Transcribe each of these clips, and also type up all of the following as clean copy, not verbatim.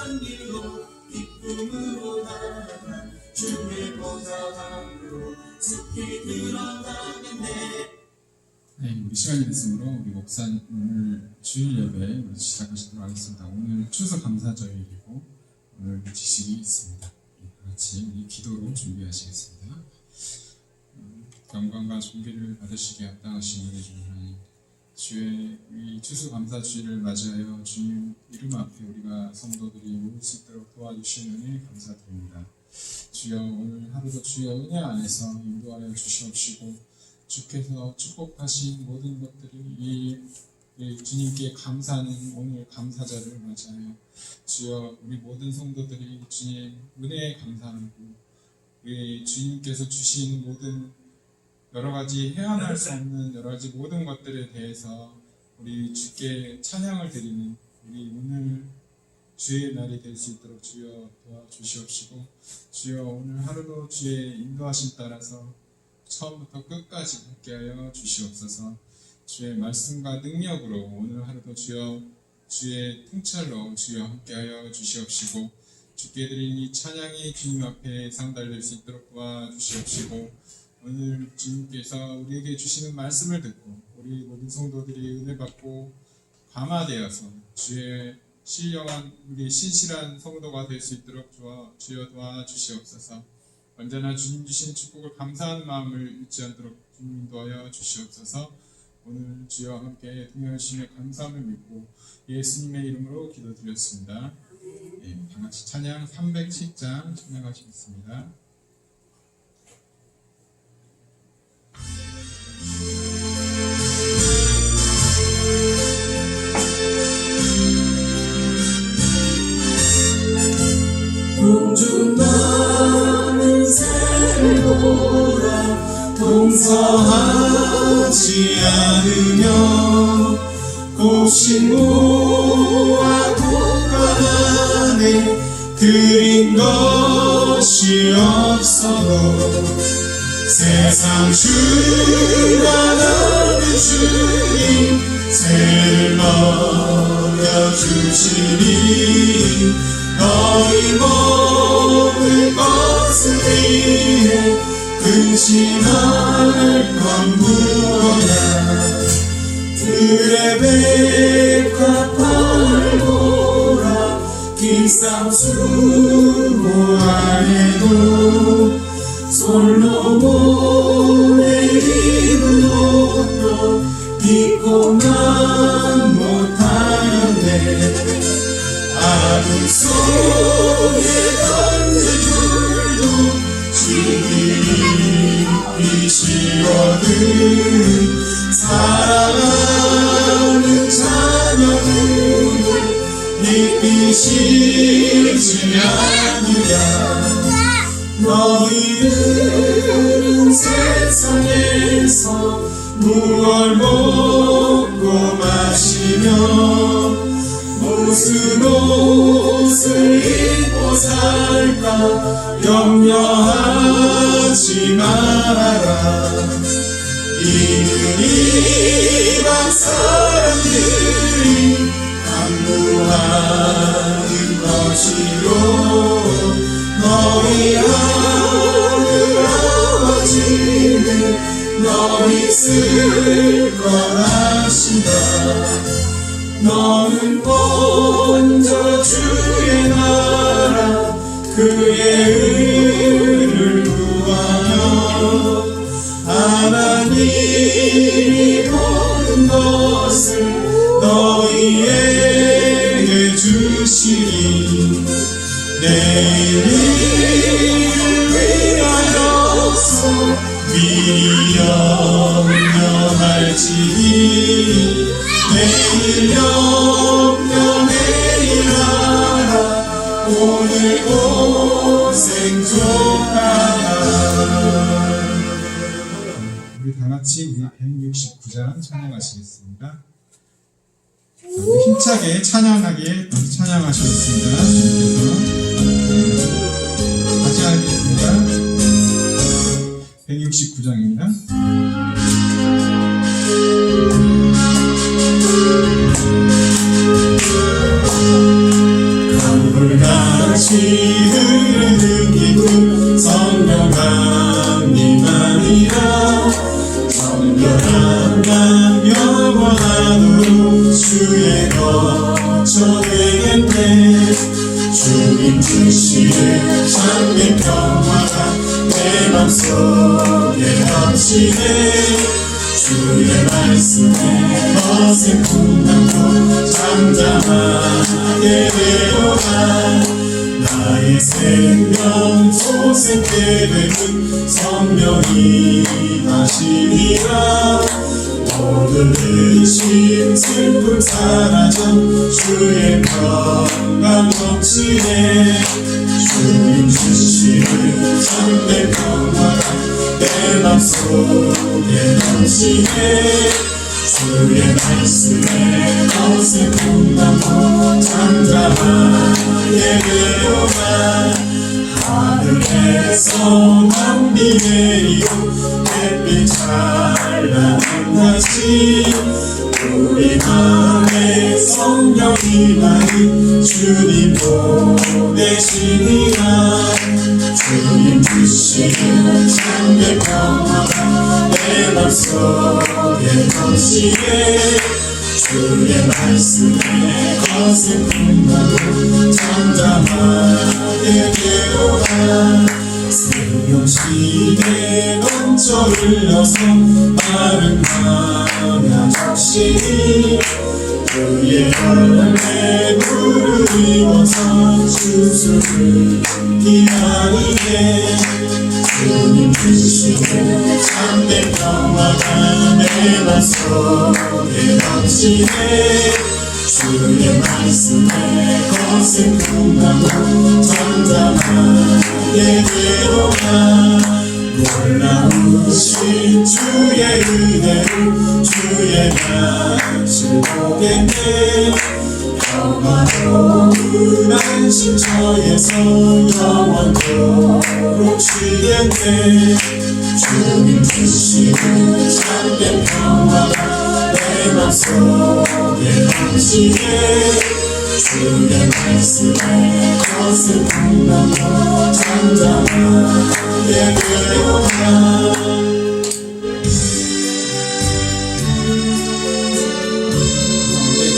한 길로 기쁨으로 나아가 주의 보좌 앞으로 깊이 들어가겠네. 네, 우리 시간이 됐으므로 우리 목사님 오늘 주일 예배 우리 시작하시도록 하겠습니다. 오늘 추수감사절이고 오늘 지식이 있습니다. 같이 우리 기도로 준비하시겠습니다. 영광과 존귀를 받으시게 합당하신 은혜 주님 하나님, 주의 이 추수감사주일을 맞이하여 주님 이름 앞에 우리가 성도들이 모일 수 있도록 도와주시는 은혜 감사드립니다. 주여 오늘 하루도 주의 은혜 안에서 인도하여 주시옵시고 주께서 축복하신 모든 것들이 이 주님께 감사하는 오늘 감사절을 맞이하여 주여 우리 모든 성도들이 주님 은혜에 감사하고 우리 주님께서 주신 모든 여러 가지 헤아날 수 없는 여러 가지 모든 것들에 대해서 우리 주께 찬양을 드리는 우리 오늘 주의 날이 될 수 있도록 주여 도와주시옵시고 주여 오늘 하루도 주의 인도하심 따라서 처음부터 끝까지 함께하여 주시옵소서. 주의 말씀과 능력으로 오늘 하루도 주여 주의 통찰로 주여 함께하여 주시옵시고 주께 드린 이 찬양이 주님 앞에 상달될 수 있도록 도와주시옵시고 오늘 주님께서 우리에게 주시는 말씀을 듣고 우리 모든 성도들이 은혜 받고 감화되어서 주의 신령한 우리 신실한 성도가 될 수 있도록 주여 도와주시옵소서. 언제나 주님 주신 축복을 감사하는 마음을 잊지 않도록 주님 인도하여 주시옵소서. 오늘 주여 함께 동행하심에 감사함을 믿고 예수님의 이름으로 기도드렸습니다. 네, 다같이 찬양 310장 찬양하시겠습니다. 공중 나는 새를 보라 동서하지 않으며 곡식무와 곡간 안에 들인 것이 없어도 세상 주관하는 주님 새를 먹여주시니 너희 먹을 것을 위해 근심할 건 무엇이냐. 들의 백합 팔보라 기상수 모아내도 솔로몬의 입은 옷도 입고만 못하네. 아들 속에 던진 줄도 지기 쉬거든. 사랑하는 자녀는 입이 쉬지 않으랴. 너희들은 세상에서 무얼 먹고 마시며 무슨 옷을 입고 살까 염려하지 말아라. 이는 이방 사람들이 간구하는 것이요 너희 하늘 아버지는 너희 쓸 것이다. 너는 먼저 주의 나라 그의 의를 구하며 하나님이 모든 것을 너희에게 주시리. 내일을 위하여서 미리 염려할지니 내일 염려내일하라. 오늘 고생 좋아라. 우리 다같이 우리 169장 찬양하시겠습니다. 우리 힘차게 찬양하기에 찬양하시겠습니다. 다시 하겠습니다. 169장입니다. 강물가 없이 흐르는 기쁨 성령 하나님만이라 정결한 맘 영원하도록 주의 거처 되겠네 주님 주시는 참된 평화가 내 맘속에 넘치네 주의 말씀에 어색한 맘도 잠잠하게 되어라 나의 생명 소생케 되는 성령이 하시니라 모든 의심 슬픔 사라져 주의 평강 넘치네 주님 주시는 참된 평화가 내 맘속에 넘치네 주의 말씀에 어색한 맘도 잠잠하게 되어라 하늘에서 만비 내리고 햇빛 찬란한 다시 우리 맘에 성령이 많이 주님 보내시니라 주님 주시는 참된 평화가 내 맘속에 넘치네 주의 말씀에 거센 맘도 잠잠하게 되어라 생명시대 넘쳐 흘러서 마른 광야 적시니 그의 열매 물을 입어서 주수를 기다리네 주님 주시는 참된 평화가 내 맘속에 넘치네 주의 말씀에 거센 풍랑도 잠잠하게 되어라 놀라우신 주의 은혜로 주의 낯을 보겠네 평화로운 안식처에서 영원토록 쉬겠네 주님 주시는 참된 평화가 내 맘속에 넘치네 주의 말씀에 거센 풍랑도 잠잠하게 되어라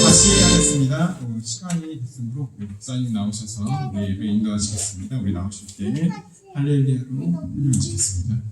다시 하겠습니다. 시간이 됐으므로 우리 목사님 나오셔서 우리 예배 인도하시겠습니다. 우리 나오실 때 할렐루야로 인도하시겠습니다.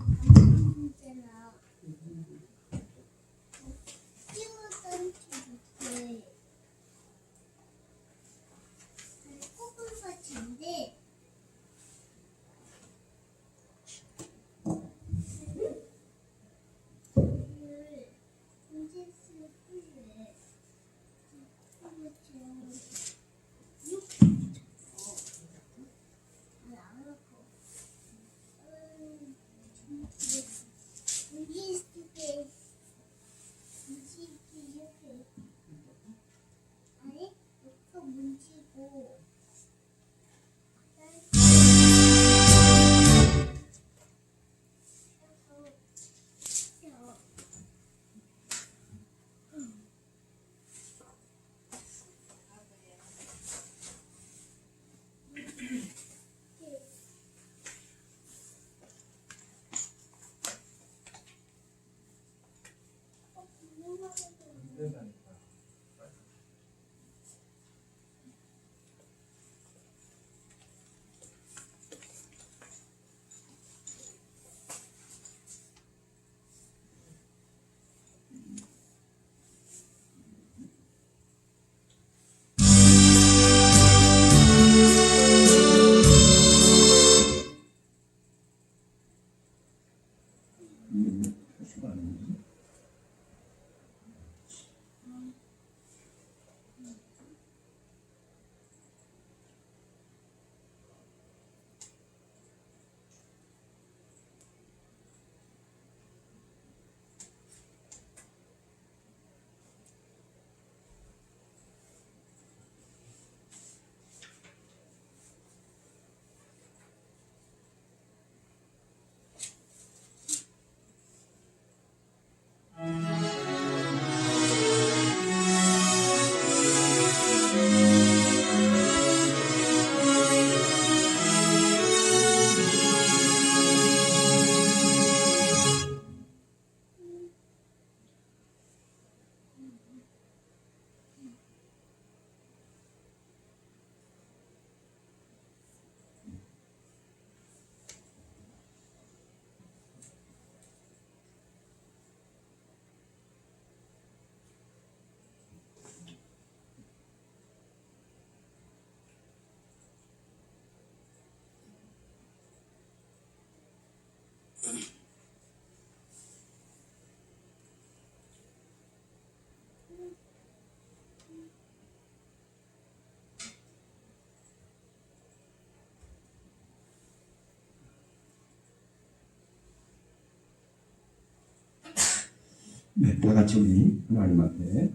네, 다 같이 우리 하나님 앞에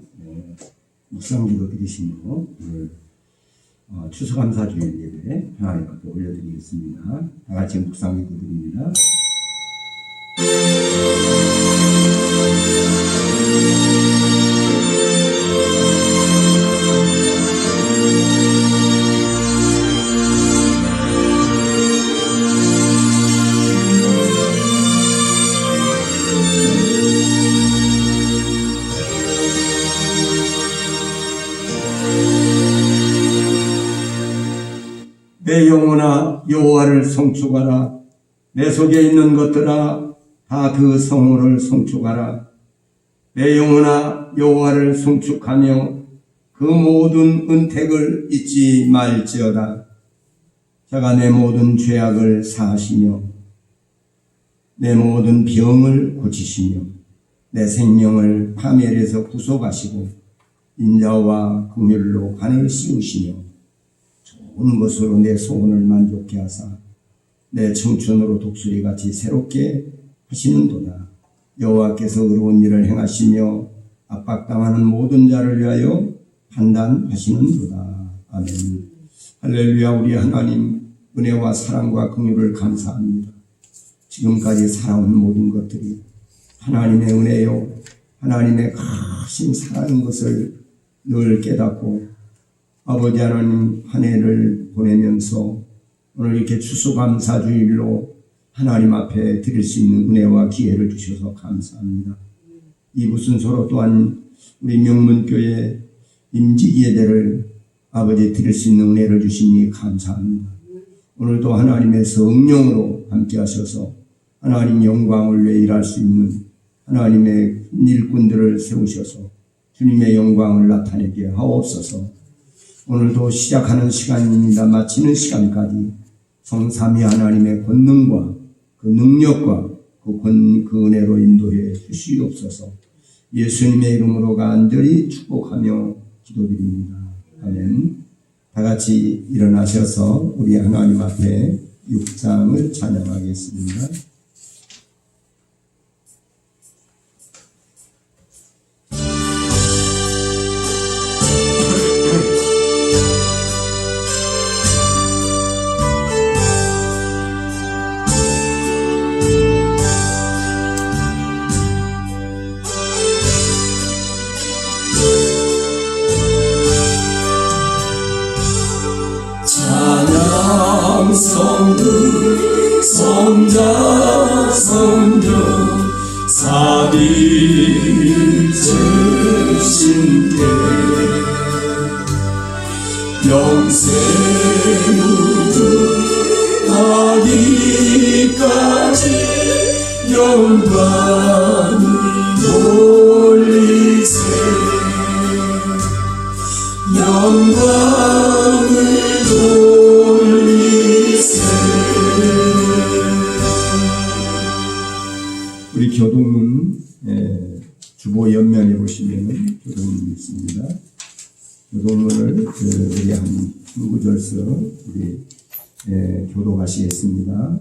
묵상기도 드리시며 오늘 추수감사주일 예배 하나님 앞에 올려드리겠습니다. 다 같이 묵상기도 드립니다. 내 영혼아 여호와를 송축하라. 내 속에 있는 것들아 다 그 성호를 송축하라. 내 영혼아 여호와를 송축하며 그 모든 은택을 잊지 말지어다. 자가 내 모든 죄악을 사하시며 내 모든 병을 고치시며 내 생명을 파멸에서 구속하시고 인자와 긍휼로 간을 씌우시며 좋은 것으로 내 소원을 만족케 하사 내 청춘으로 독수리같이 새롭게 하시는도다. 여호와께서 의로운 일을 행하시며 압박당하는 모든 자를 위하여 판단하시는도다. 아멘. 할렐루야. 우리 하나님 은혜와 사랑과 긍휼을 감사합니다. 지금까지 살아온 모든 것들이 하나님의 은혜요 하나님의 크신 사랑인 것을 늘 깨닫고 아버지 하나님 한 해를 보내면서 오늘 이렇게 추수감사주일로 하나님 앞에 드릴 수 있는 은혜와 기회를 주셔서 감사합니다. 이부 순서로 또한 우리 명문교회 임직예배를 아버지 드릴 수 있는 은혜를 주시니 감사합니다. 오늘도 하나님의 성령으로 함께 하셔서 하나님 영광을 위해 일할 수 있는 하나님의 일꾼들을 세우셔서 주님의 영광을 나타내게 하옵소서. 오늘도 시작하는 시간입니다. 마치는 시간까지 성삼위 하나님의 권능과 그 능력과 그 은혜로 인도해 주시옵소서. 예수님의 이름으로 간절히 축복하며 기도드립니다. 아멘. 다 같이 일어나셔서 우리 하나님 앞에 6장을 찬양하겠습니다. 성들 성자 성녀 삼위일체신께 영생으로 하기까지 영광을 돌리세 영광을 우리 교동문 주보 옆면에 보시면 교동문이 있습니다. 교동문을 우리 한 구절서 우리 교독하시겠습니다.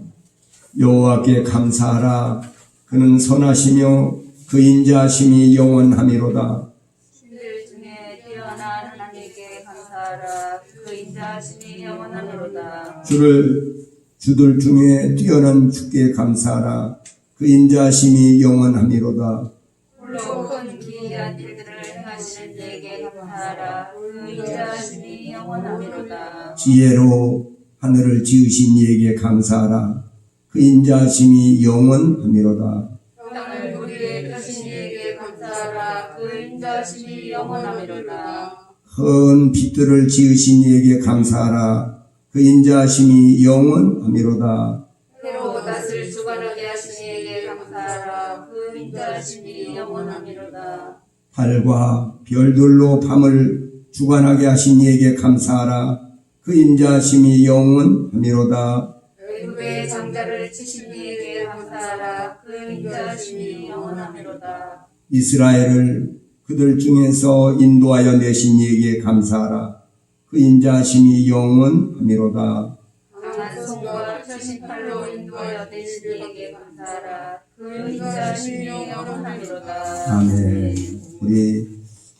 여호와께 감사하라. 그는 선하시며 그 인자하심이 영원하미로다. 신들 중에 뛰어난 하나님께 감사하라. 그 인자하심이 영원하미로다. 주들 중에 뛰어난 주께 감사하라. 그 인자하심이 영원하미로다. 홀로 큰 기이한 일들을 행하시는 이에게 감사하라. 그 인자하심이 영원하미로다. 지혜로 하늘을 지으신 이에게 감사하라. 그 인자하심이 영원하미로다. 땅을 우리의 펴신 이에게 감사하라. 그 인자하심이 영원하미로다. 큰 빛들을 지으신 이에게 감사하라. 그 인자하심이 영원하미로다. 해로 낯을 주관하게 하신 이에게 감사하라. 그 인자하심이 영원하미로다. 달과 별들로 밤을 주관하게 하신 이에게 감사하라. 그 인자하심이 영원하미로다. 애굽의 장자를 치신 이에게 감사하라. 그 인자하심이 영원하미로다. 이스라엘을 그들 중에서 인도하여 내신 이에게 감사하라. 그 인자하심이 영원하미로다. 강한 손과 펴신 팔로 인도하여 내신 이에게 감사하라. 그 그 인자심이 영원하리로다. 아멘. 우리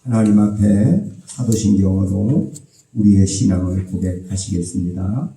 하나님 앞에 사도신경으로 우리의 신앙을 고백하시겠습니다.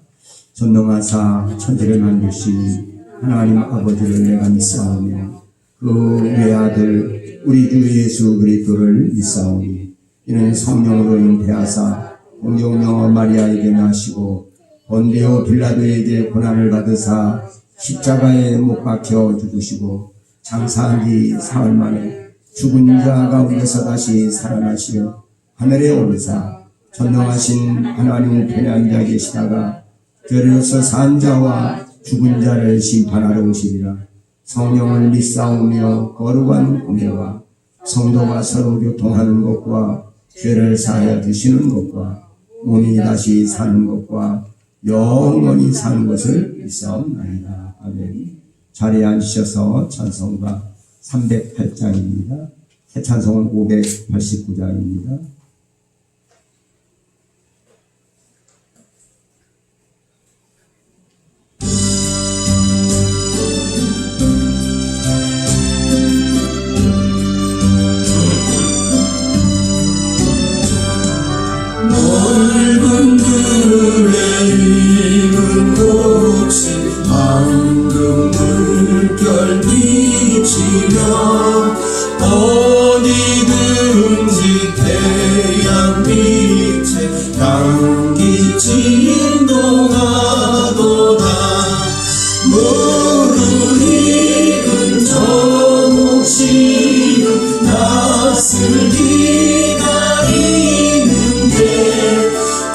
전능하사 천지를 만드신 하나님 아버지를 내가 믿사오며 그 외아들 우리 주 예수 그리스도를 믿사오니 이는 성령으로 잉태하사 동정녀 마리아에게 나시고 본디오 빌라도에게 고난을 받으사 십자가에 못 박혀 죽으시고 장사한 지 사흘 만에 죽은 자 가운데서 다시 살아나시어 하늘에 오르사 전능하신 하나님 우편에 앉아 계시다가 저리로서 산 자와 죽은 자를 심판하러 오시리라. 성령을 믿사오며 거룩한 공예와 성도가 서로 교통하는 것과 죄를 사하여 주시는 것과 몸이 다시 사는 것과 영원히 사는 것을 믿사옵나이다. 아멘. 자리에 앉으셔서 찬송가 308장입니다. 새 찬송은 589장입니다. 넓은 들에 익은 꽃이 황금 물결 비치며 어디든지 태양 빛에 향기 진동하도다. 물을 익은 저 몫이는 낯을 기다리는데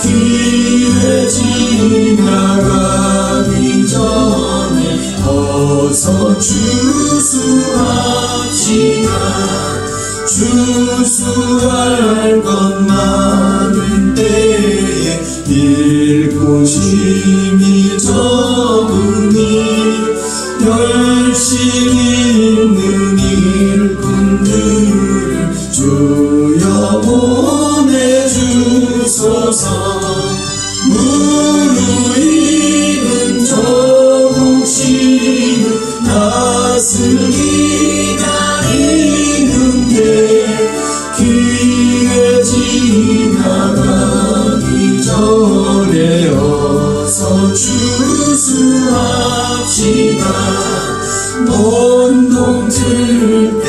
길에 지나가기 전에 어서 주수합시다. 주수할 것 많은 때에 일고심이 적으니 열심히 있는 일꾼들을 주여 보내주소서. 무르익은 저국시는 낯을 기다리는데 길에 지나가기 전에 어서 주수합시다. 온동 틀 때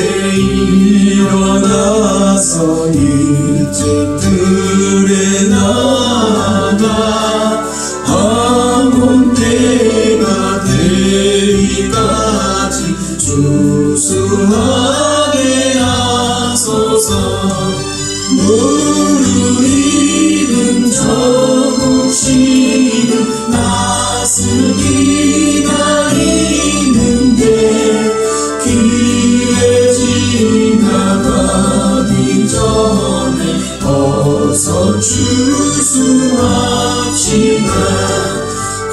일어나서 일찍 들에 나가 황혼 때가 되기까지 주수하게 하소서. 무르익은 저국시는 낯을 기다리는데 길에 지나가기 전에 어서 주수합시다.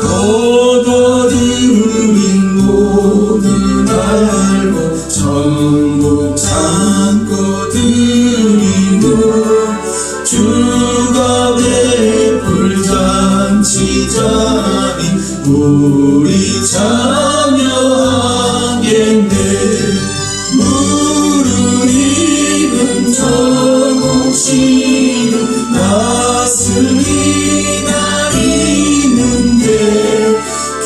거둬들인 모든 알고 전부 참고 드리는 주가 베풀 잔치자인 우리 참여하겠네. 무르익은 저국시는 낯을 기다리는데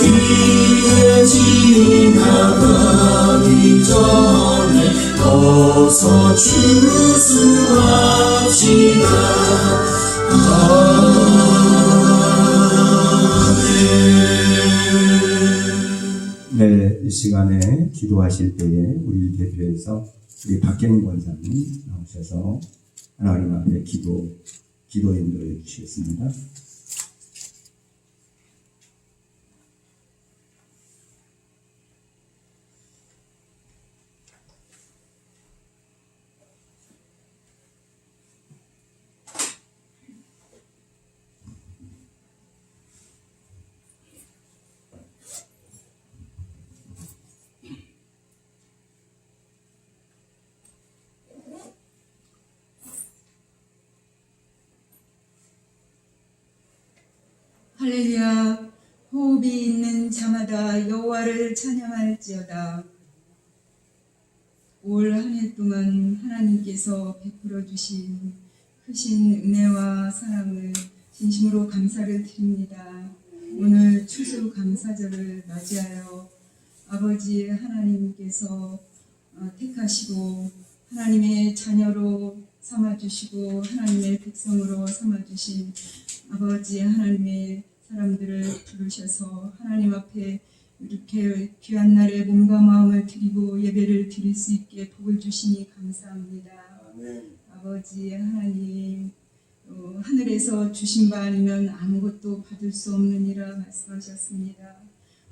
길에 지나가기 전에 어서 주수합시다. 네, 이 시간에 기도하실 때에 우리 대표해서 우리 박경인 권사님 나오셔서 하나님 앞에 기도 인도해 주시겠습니다. 할렐루야. 호흡이 있는 자마다 여호와를 찬양할지어다. 올 한 해 동안 하나님께서 베풀어 주신 크신 은혜와 사랑을 진심으로 감사를 드립니다. 오늘 추수감사절을 맞이하여 아버지 하나님께서 택하시고 하나님의 자녀로 삼아주시고 하나님의 백성으로 삼아주신 아버지 하나님의 사람들을 부르셔서 하나님 앞에 이렇게 귀한 날에 몸과 마음을 드리고 예배를 드릴 수 있게 복을 주시니 감사합니다. 아버지 하나님, 하늘에서 주신 바 아니면 아무것도 받을 수 없느니라 말씀하셨습니다.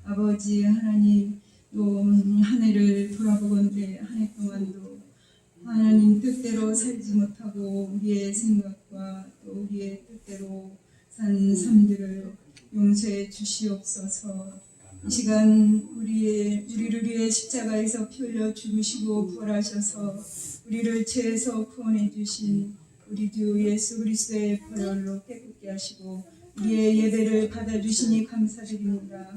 아버지 하나님, 또 한 해를 돌아보건대 한 해 동안도 하나님 뜻대로 살지 못하고 우리의 생각과 또 우리의 뜻대로 산 삶들을 용서해 주시옵소서. 이 시간 우리를 위해 십자가에서 피 흘려 죽으시고 부활하셔서 우리를 죄에서 구원해 주신 우리 주 예수 그리스도의 보혈로 깨끗게 하시고 우리의 예배를 받아주시니 감사드립니다.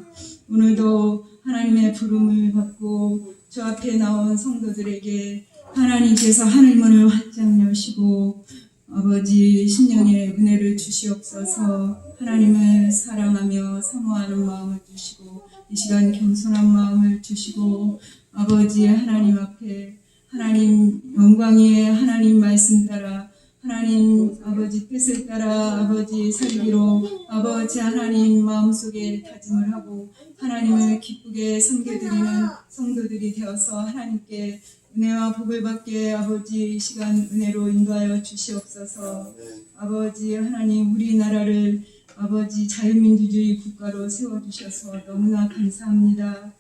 오늘도 하나님의 부름을 받고 저 앞에 나온 성도들에게 하나님께서 하늘문을 활짝 여시고 아버지 신령의 은혜를 주시옵소서. 하나님을 사랑하며 사모하는 마음을 주시고 이 시간 겸손한 마음을 주시고 아버지 하나님 앞에 하나님 영광의 하나님 말씀 따라 하나님 아버지 뜻을 따라 아버지 살기로 아버지 하나님 마음속에 다짐을 하고 하나님을 기쁘게 섬겨드리는 성도들이 되어서 하나님께 은혜와 복을 받게 아버지 이 시간 은혜로 인도하여 주시옵소서. 아버지 하나님 우리나라를 아버지 자유민주주의 국가로 세워주셔서 너무나 감사합니다.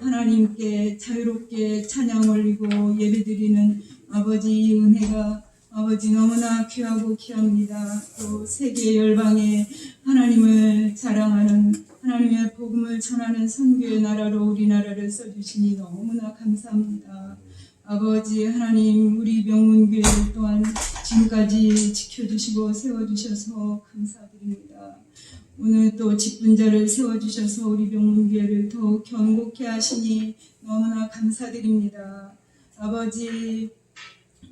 하나님께 자유롭게 찬양 올리고 예배드리는 아버지 이 은혜가 아버지 너무나 귀하고 귀합니다. 또 세계 열방에 하나님을 자랑하는 하나님의 복음을 전하는 선교의 나라로 우리나라를 써주시니 너무나 감사합니다. 아버지 하나님 우리 명문교회 또한 지금까지 지켜주시고 세워주셔서 감사드립니다. 오늘 또 직분자를 세워주셔서 우리 명문교회를 더욱 견고케 하시니 너무나 감사드립니다. 아버지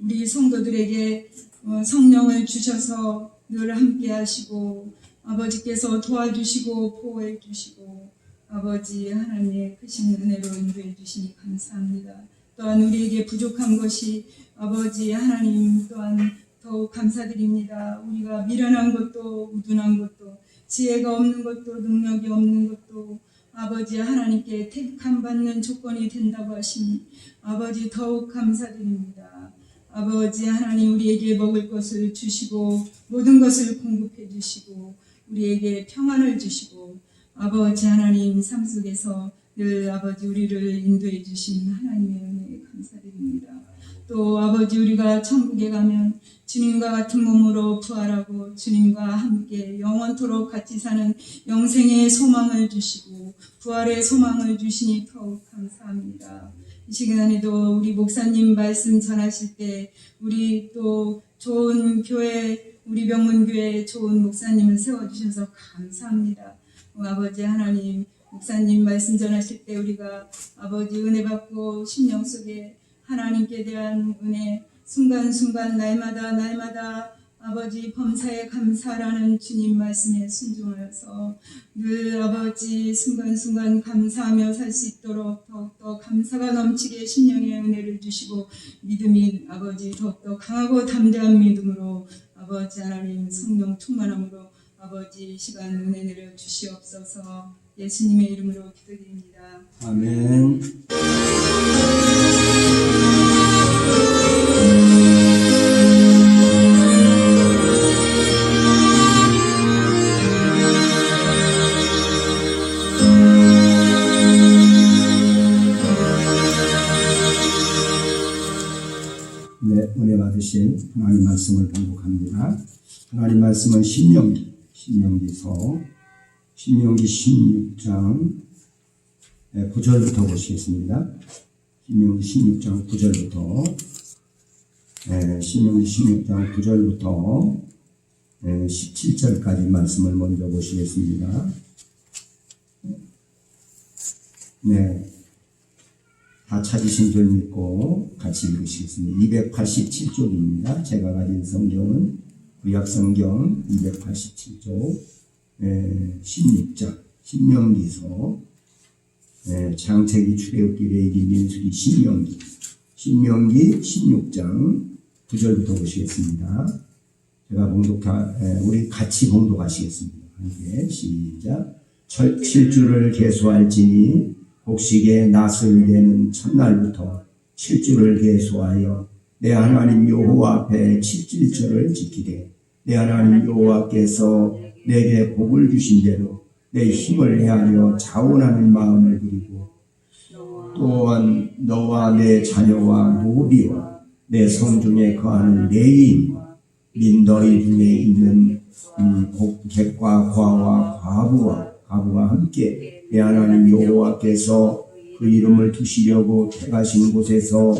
우리 성도들에게 성령을 주셔서 늘 함께 하시고 아버지께서 도와주시고 보호해 주시고 아버지 하나님의 크신 은혜로 인도해 주시니 감사합니다. 또한 우리에게 부족한 것이 아버지 하나님 또한 더욱 감사드립니다. 우리가 미련한 것도 우둔한 것도 지혜가 없는 것도 능력이 없는 것도 아버지 하나님께 택함 받는 조건이 된다고 하시니 아버지 더욱 감사드립니다. 아버지 하나님 우리에게 먹을 것을 주시고 모든 것을 공급해 주시고 우리에게 평안을 주시고 아버지 하나님 삶 속에서 늘 아버지 우리를 인도해 주신 하나님의 은혜에 감사드립니다. 또 아버지 우리가 천국에 가면 주님과 같은 몸으로 부활하고 주님과 함께 영원토록 같이 사는 영생의 소망을 주시고 부활의 소망을 주시니 더욱 감사합니다. 이 시간에도 우리 목사님 말씀 전하실 때 우리 또 좋은 교회 우리 명문교회 좋은 목사님을 세워주셔서 감사합니다. 아버지 하나님 목사님 말씀 전하실 때 우리가 아버지 은혜 받고 심령 속에 하나님께 대한 은혜 순간순간 날마다 아버지 범사에 감사라는 주님 말씀에 순종하여서 늘 아버지 순간순간 감사하며 살 수 있도록 더욱더 감사가 넘치게 심령의 은혜를 주시고 믿음이 아버지 더욱더 강하고 담대한 믿음으로 아버지 하나님 성령 충만함으로 아버지 시간 은혜 내려 주시옵소서. 예수님의 이름으로 기도드립니다. 아멘. 네, 은혜 받으신 하나님 말씀을 봉독합니다. 하나님 말씀은 신명기서 신명기 16장 9절부터 보시겠습니다. 신명기 16장 9절부터 신명기 16장 9절부터 17절까지 말씀을 먼저 보시겠습니다. 네, 다 찾으신 줄 믿고 같이 읽으시겠습니다. 287쪽입니다. 제가 가진 성경은 구약성경 287쪽 16장 신명기서 창세기 출애굽기 레위기 민수기 신명기 16장 9절부터 보시겠습니다. 제가 우리 같이 봉독하시겠습니다. 함께 시작. 7주를 계수할지니 곡식의 낫을 내는 첫날부터 7주를 계수하여 내 하나님 여호와 앞에 7일절을 지키되 내 하나님 여호와께서 내게 복을 주신 대로 내 힘을 헤아려 자원하는 마음을 그리고 또한 너와 내 자녀와 노비와 내 성중에 거하는 레위인과 민 너희 중에 있는 객과 과와 과부와 함께 내 하나님 여호와께서 그 이름을 두시려고 택하신 곳에서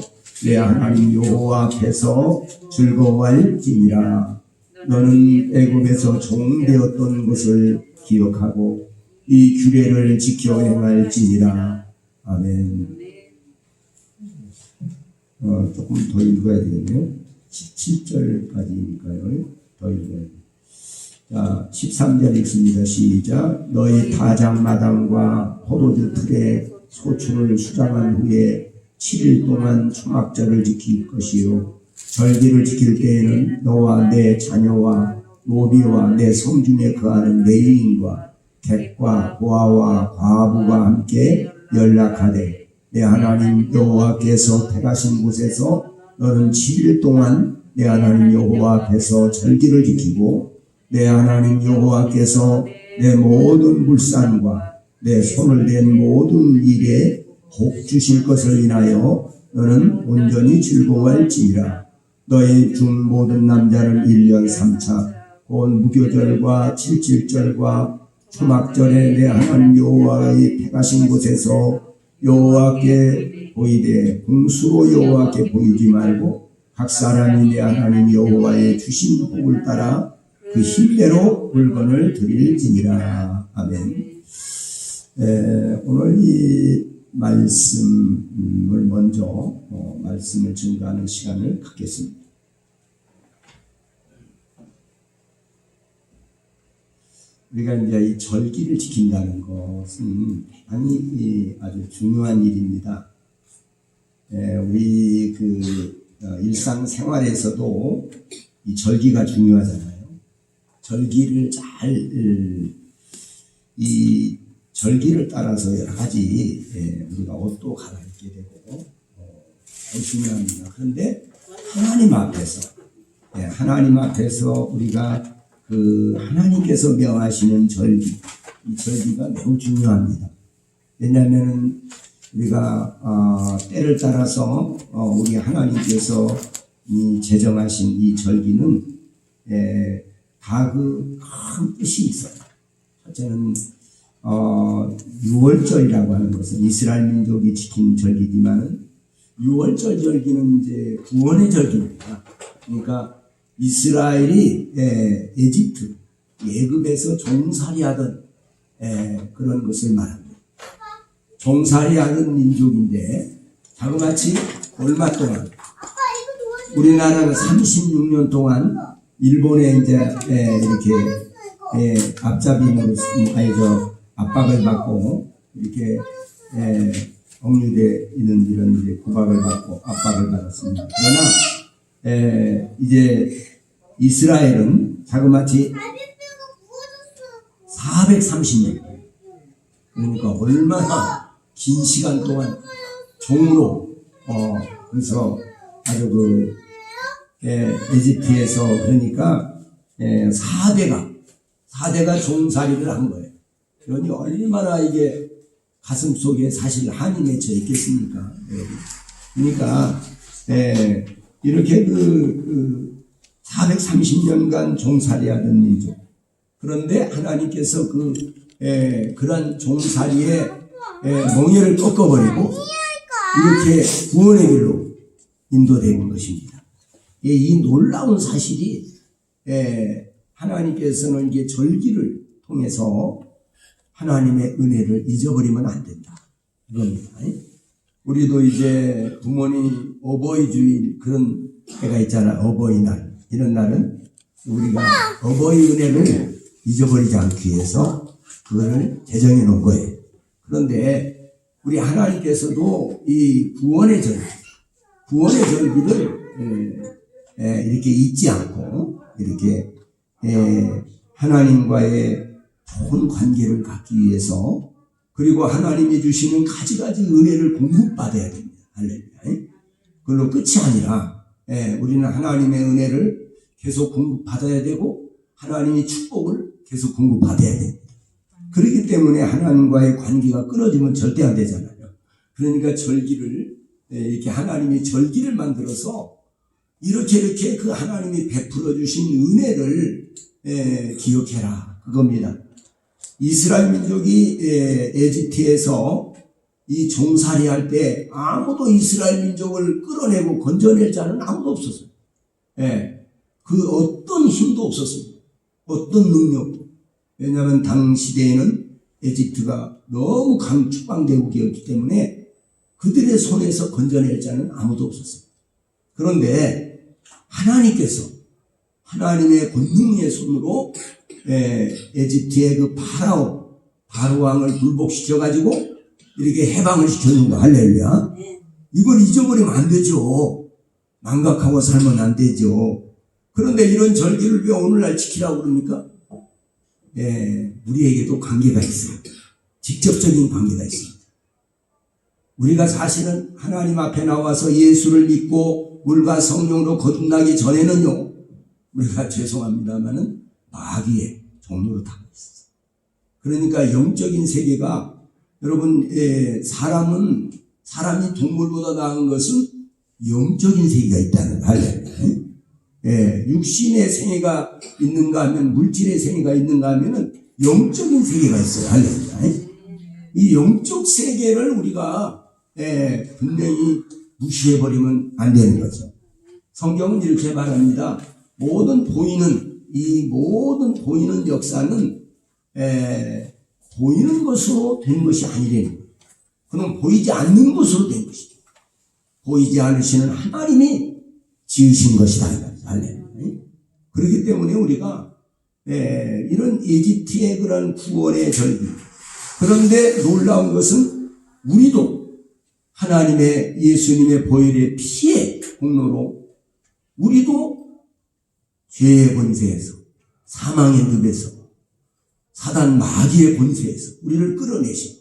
내 하나님 여호와 앞에서 즐거워할지니라. 너는 애굽에서 종되었던 것을 기억하고 이 규례를 지켜 행할지니라. 아멘. 조금 더 읽어야 되겠네요. 17절까지니까요. 더 읽어야 돼요. 자, 13절 읽습니다. 시작. 너희 타작마당과 포도주 틀에 소출을 수장한 후에 7일 동안 초막절을 지킬 것이요. 절기를 지킬 때에는 너와 내 자녀와 노비와 내 성중에 거하는 레위인과 객과 고아와 과부가 함께 연락하되 내 하나님 여호와께서 택하신 곳에서 너는 7일 동안 내 하나님 여호와 앞에서 절기를 지키고 내 하나님 여호와께서 내 모든 물산과 내 손을 댄 모든 일에 복 주실 것을 인하여 너는 온전히 즐거워할지니라. 너희 중 모든 남자를 1년 3차 곧 무교절과 7.7절과 초막절에 내 하나님 여호와의 택하신 곳에서 여호와께 보이되 공수로 여호와께 보이지 말고 각 사람이 내 하나님 여호와의 주신 복을 따라 그 힘대로 물건을 드릴지니라. 아멘. 오늘 이 말씀을 먼저 말씀을 증거하는 시간을 갖겠습니다. 우리가 이제 이 절기를 지킨다는 것은 아주 중요한 일입니다. 우리 일상생활에서도 이 절기가 중요하잖아요. 절기를 이 절기를 따라서 여러 가지 우리가 옷도 갈아입게 되고 중요합니다. 그런데 하나님 앞에서 우리가 하나님께서 명하시는 절기, 이 절기가 매우 중요합니다. 왜냐하면 우리가 때를 따라서 우리 하나님께서 제정하신 이 절기는 다 큰 뜻이 있어요. 첫째는 6월절이라고 하는 것은 이스라엘 민족이 지킨 절기지만은 6월절 절기는 이제 구원의 절기입니다. 그러니까 이스라엘이 애굽에서 종살이하던 그런 것을 말합니다. 종살이하는 민족인데 자그마치 얼마 동안 우리나라는 36년 동안 일본에 이제 이렇게 앞잡이로 압박을 받고 이렇게 억류돼 있는 이런 이제 구박을 받고 압박을 받았습니다. 그러나 이제 이스라엘은 자그마치 430년, 그러니까 얼마나 긴 시간 동안 종으로 그래서 아주 에집트에서 그러니까 4대가 종살이를 한 거예요. 그러니 얼마나 이게 가슴 속에 사실 한이 맺혀 있겠습니까? 그러니까 이렇게 430년간 종살이하던 민족. 그런데 하나님께서 그런 종살이의 멍에를 꺾어버리고 이렇게 구원의 길로 인도되는 것입니다. 이 놀라운 사실이 하나님께서는 이게 절기를 통해서 하나님의 은혜를 잊어버리면 안 된다. 이겁니다. 우리도 이제 부모님 어버이 주일 그런 때가 있잖아. 어버이날. 이런 날은 우리가 어버이 은혜를 잊어버리지 않기 위해서 그거를 제정해 놓은 거예요. 그런데 우리 하나님께서도 이 구원의 절기를 이렇게 잊지 않고 이렇게 하나님과의 좋은 관계를 갖기 위해서 그리고 하나님이 주시는 가지가지 은혜를 공급받아야 됩니다. 할렐루야. 그걸로 끝이 아니라 우리는 하나님의 은혜를 계속 공급받아야 되고 하나님의 축복을 계속 공급받아야 됩니다. 그렇기 때문에 하나님과의 관계가 끊어지면 절대 안 되잖아요. 그러니까 절기를 이렇게 하나님이 절기를 만들어서 이렇게 그 하나님이 베풀어 주신 은혜를 기억해라 그겁니다. 이스라엘 민족이 에집트에서 이 종살이 할 때 아무도 이스라엘 민족을 끌어내고 건져낼 자는 아무도 없었어요. 그 어떤 힘도 없었습니다. 어떤 능력도. 왜냐하면 당시대에는 에집트가 너무 축방대국이었기 때문에 그들의 손에서 건져낼 자는 아무도 없었어요. 그런데 하나님께서 하나님의 권능의 손으로 에집트의 그 바로 왕을 굴복시켜가지고 이렇게 해방을 시켜준 거. 할렐루야. 이걸 잊어버리면 안 되죠. 망각하고 살면 안 되죠. 그런데 이런 절기를 왜 오늘날 지키라고 그럽니까? 우리에게도 관계가 있어요. 직접적인 관계가 있습니다. 우리가 사실은 하나님 앞에 나와서 예수를 믿고 물과 성령으로 거듭나기 전에는요, 우리가 죄송합니다만은 마귀의 종로로 타고 있어요. 그러니까 영적인 세계가 여러분, 사람이 동물보다 나은 것은 영적인 세계가 있다는 거예요. 육신의 세계가 있는가 하면, 물질의 세계가 있는가 하면은 영적인 세계가 있어요. 할렐루야. 이 영적 세계를 우리가 분명히 무시해버리면 안 되는 거죠. 성경은 이렇게 말합니다. 모든 보이는 역사는 보이는 것으로 된 것이 아니라는 거예요. 그럼 보이지 않는 것으로 된 것이죠. 보이지 않으시는 하나님이 지으신 것이다. 할렐루야. 그렇기 때문에 우리가 이런 에집트의 그런 구원의 절기. 그런데 놀라운 것은 우리도 하나님의 예수님의 보혈의 피의 공로로 우리도 죄의 권세에서 사망의 늪에서 사단 마귀의 권세에서 우리를 끌어내신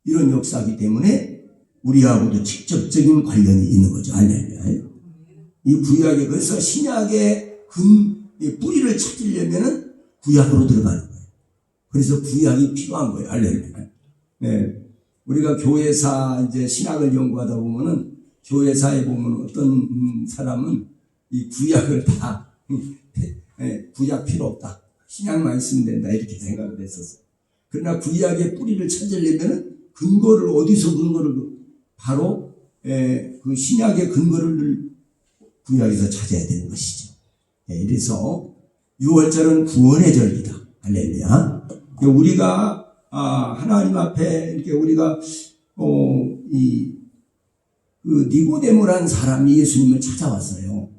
이런 역사이기 때문에 우리하고도 직접적인 관련이 있는 거죠. 할렐루야. 이 구약에 그래서 신약의 뿌리를 찾으려면은 구약으로 들어가는 거예요. 그래서 구약이 필요한 거예요. 할렐루야. 우리가 교회사 이제 신학을 연구하다 보면은 교회사에 보면 어떤 사람은 이 구약을 다 구약 필요 없다. 신약만 있으면 된다. 이렇게 생각을 했었어요. 그러나 구약의 뿌리를 찾으려면은 어디서 근거를 바로 그 신약의 근거를 구약에서 찾아야 되는 것이죠. 이래서 6월절은 구원의 절기다. 할렐루야. 우리가 하나님 앞에 이렇게 우리가 그 니고데모라는 사람이 예수님을 찾아왔어요.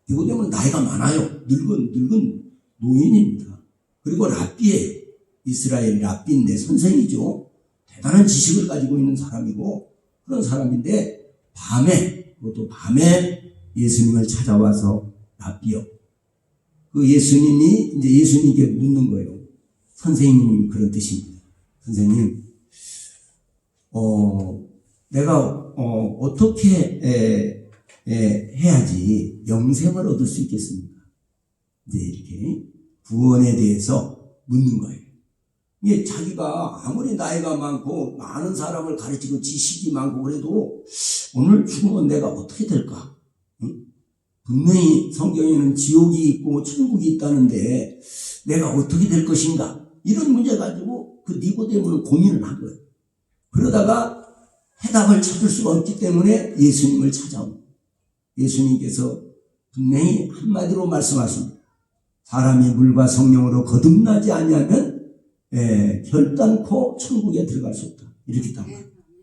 니고데모는 나이가 많아요. 늙은 노인입니다. 그리고 랍비예요. 이스라엘 랍비인데 선생이죠. 대단한 지식을 가지고 있는 사람이고 그런 사람인데 그것도 밤에 예수님을 찾아와서 랍비요. 그 예수님이 이제 예수님께 묻는 거예요. 선생님이 그런 뜻입니다. 선생님, 내가 어떻게 해야지 영생을 얻을 수 있겠습니까? 이제 이렇게 구원에 대해서 묻는 거예요. 이게 자기가 아무리 나이가 많고 많은 사람을 가르치고 지식이 많고 그래도 오늘 죽으면 내가 어떻게 될까? 응? 분명히 성경에는 지옥이 있고 천국이 있다는데 내가 어떻게 될 것인가? 이런 문제 가지고 그 니고데모는 고민을 한 거예요. 그러다가 해답을 찾을 수가 없기 때문에 예수님을 찾아온 예수님께서 분명히 한마디로 말씀하십니다. 사람이 물과 성령으로 거듭나지 아니하면 결단코 천국에 들어갈 수 없다. 이렇게 딱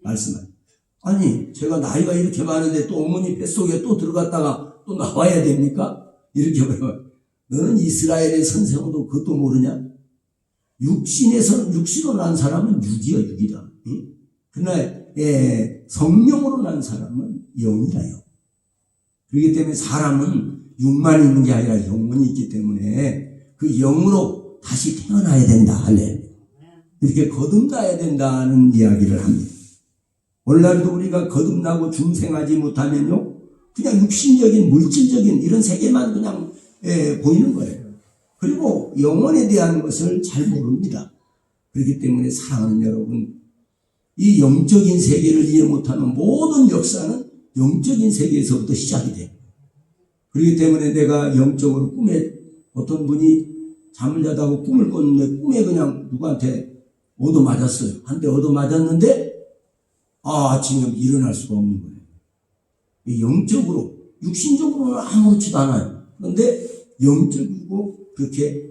말씀합니다. 아니 제가 나이가 이렇게 많은데 또 어머니 뱃속에 또 들어갔다가 또 나와야 됩니까? 이렇게 말하면 너는 이스라엘의 선생도 그것도 모르냐? 육신으로 난 사람은 육이다. 그러나 성령으로 난 사람은 영이라요. 그렇기 때문에 사람은 육만 있는 게 아니라 영혼이 있기 때문에 그 영으로 다시 태어나야 된다. 할래. 이렇게 거듭나야 된다는 이야기를 합니다. 오늘날도 우리가 거듭나고 중생하지 못하면요, 그냥 육신적인 물질적인 이런 세계만 그냥 보이는 거예요. 그리고 영혼에 대한 것을 잘 모릅니다. 그렇기 때문에 사랑하는 여러분, 이 영적인 세계를 이해 못하는 모든 역사는 영적인 세계에서부터 시작이 돼요. 그렇기 때문에 내가 영적으로 꿈에 어떤 분이 잠을 자다가 꿈을 꿨는데 꿈에 그냥 누구한테 얻어맞았어요. 한 대 얻어맞았는데 아침에 일어날 수가 없는 거예요. 영적으로, 육신적으로는 아무렇지도 않아요. 그런데 영적이고 그렇게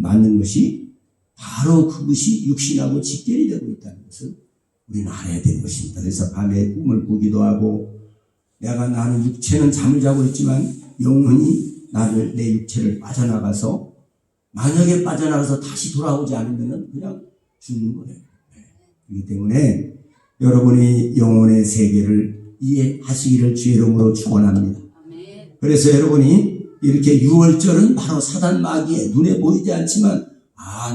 맞는 것이 바로 그것이 육신하고 직결이 되고 있다는 것을 우리는 알아야 되는 것입니다. 그래서 밤에 꿈을 꾸기도 하고 나는 육체는 잠을 자고 있지만 영혼이 내 육체를 빠져나가서 만약에 빠져나가서 다시 돌아오지 않으면 그냥 죽는 거예요. 그렇기 때문에 여러분이 영혼의 세계를 이해하시기를 주의 이름으로 축원합니다. 그래서 여러분이 이렇게 6월절은 바로 사단 마귀의 눈에 보이지 않지만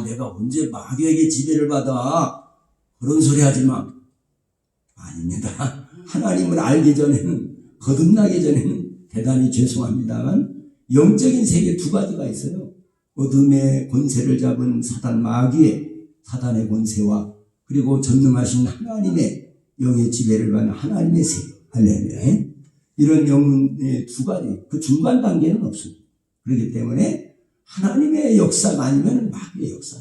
내가 언제 마귀에게 지배를 받아 그런 소리 하지 마. 아닙니다. 하나님을 알기 전에는 거듭나기 전에는 대단히 죄송합니다만 영적인 세계 두 가지가 있어요. 어둠의 권세를 잡은 사단의 권세와 그리고 전능하신 하나님의 영의 지배를 받는 하나님의 세계. 할렐루야. 이런 영의 두 가지, 그 중간 단계는 없습니다. 그렇기 때문에 하나님의 역사가 아니면 마귀의 역사.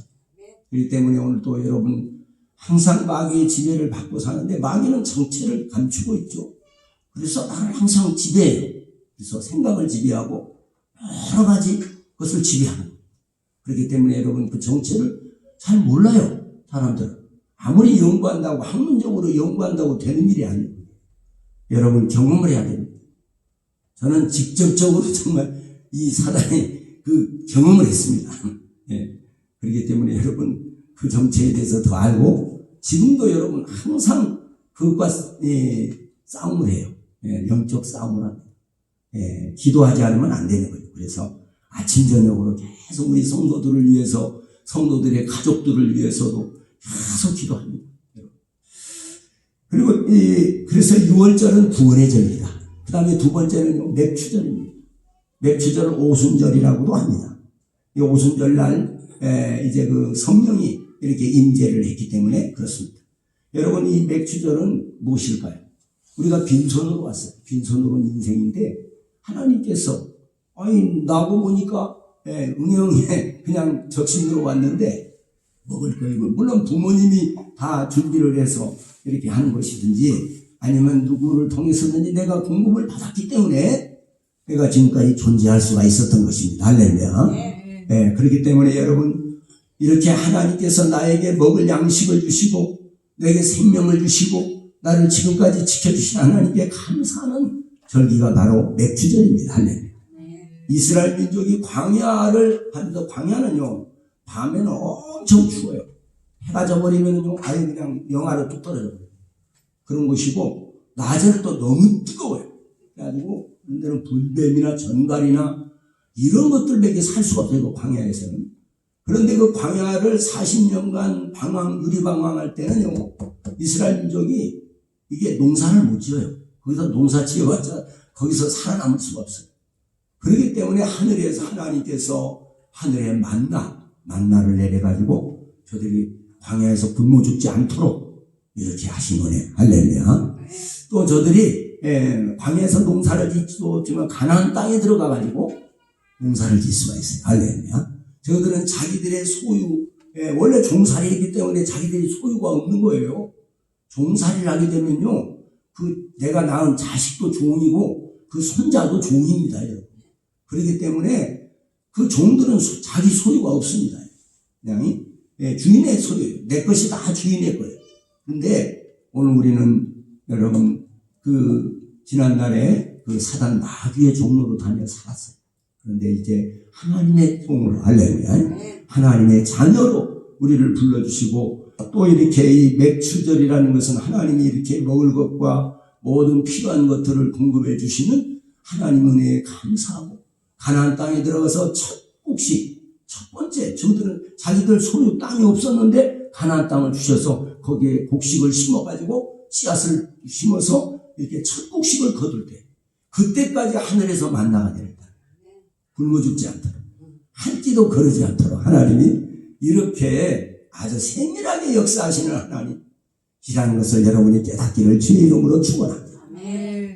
그렇기 때문에 오늘 또 여러분 항상 마귀의 지배를 받고 사는데 마귀는 정체를 감추고 있죠. 그래서 나를 항상 지배해요. 그래서 생각을 지배하고 여러 가지 것을 지배하는 거예요. 그렇기 때문에 여러분 그 정체를 잘 몰라요. 사람들은. 아무리 연구한다고 학문적으로 연구한다고 되는 일이 아니에요. 여러분 경험을 해야 됩니다. 저는 직접적으로 정말 이 사단의 그 경험을 했습니다. 그렇기 때문에 여러분 그 정체에 대해서 더 알고 지금도 여러분 항상 그것과 싸움을 해요. 영적 싸움을 합니다. 기도하지 않으면 안 되는 거예요. 그래서 아침 저녁으로 계속 우리 성도들을 위해서 성도들의 가족들을 위해서도 계속 기도합니다. 그리고 그래서 6월절은 구원의 절입니다. 그 다음에 두 번째는 맥추절입니다. 맥추절을 오순절이라고도 합니다. 이 오순절날 이제 그 성령이 이렇게 임재를 했기 때문에 그렇습니다. 여러분 이 맥추절은 무엇일까요? 우리가 빈손으로 왔어요. 빈손으로 인생인데 하나님께서 나고 보니까 응형에 그냥 적신으로 왔는데 먹을 거이고 물론 부모님이 다 준비를 해서 이렇게 하는 것이든지 아니면 누구를 통해서든지 내가 공급을 받았기 때문에 내가 지금까지 존재할 수가 있었던 것입니다. 할렐루야. 그렇기 때문에 여러분 이렇게 하나님께서 나에게 먹을 양식을 주시고 내게 생명을 주시고 나를 지금까지 지켜주신 하나님께 감사하는 절기가 바로 맥추절입니다. 할렐루야. 이스라엘 민족이 광야를 하면서 광야는요 밤에는 엄청 추워요. 해가 져버리면요 아예 그냥 영하로 뚝 떨어져요. 그런 것이고 낮에는 또 너무 뜨거워요. 그래가지고 그런 데는 불뱀이나 전갈이나 이런 것들밖에 살 수가 없어요. 그 광야에서는. 그런데 그 광야를 40년간 유리방황할 때는요 이스라엘 민족이 이게 농사를 못 지어요. 거기서 농사 지어봤자 거기서 살아남을 수가 없어요. 그렇기 때문에 하늘에서 하나님께서 하늘에 만나를 내려가지고 저들이 광야에서 굶어 죽지 않도록 이렇게 하신 거네. 할렐루야. 또 저들이 광야에서 농사를 짓지도 없지만 가나안 땅에 들어가가지고 농사를 짓을 수가 있어요. 할렐루야. 저들은 자기들의 소유, 원래 종살이이기 때문에 자기들이 소유가 없는 거예요. 종살이를 하게 되면요, 내가 낳은 자식도 종이고 그 손자도 종입니다. 여러분. 그렇기 때문에 그 종들은 자기 소유가 없습니다. 그냥 주인의 소유예요. 내 것이 다 주인의 거예요. 그런데 오늘 우리는 여러분 지난날에 사단 마귀의 종로로 다녀 살았어요. 그런데 이제 하나님의 종으로, 할렐루야, 하나님의 자녀로 우리를 불러주시고, 또 이렇게 이 맥추절이라는 것은 하나님이 이렇게 먹을 것과 모든 필요한 것들을 공급해 주시는 하나님 은혜에 감사하고, 가나안 땅에 들어가서 첫 곡식, 첫 번째, 저들은 자기들 소유 땅이 없었는데 가나안 땅을 주셔서 거기에 곡식을 심어가지고 씨앗을 심어서 이렇게 첫 곡식을 거둘 때, 그때까지 하늘에서 만나가 내렸다. 굶어 죽지 않도록, 한 끼도 거르지 않도록 하나님이 이렇게 아주 세밀하게 역사하시는 하나님이라는 것을 여러분이 깨닫기를 주의 이름으로 축원합니다.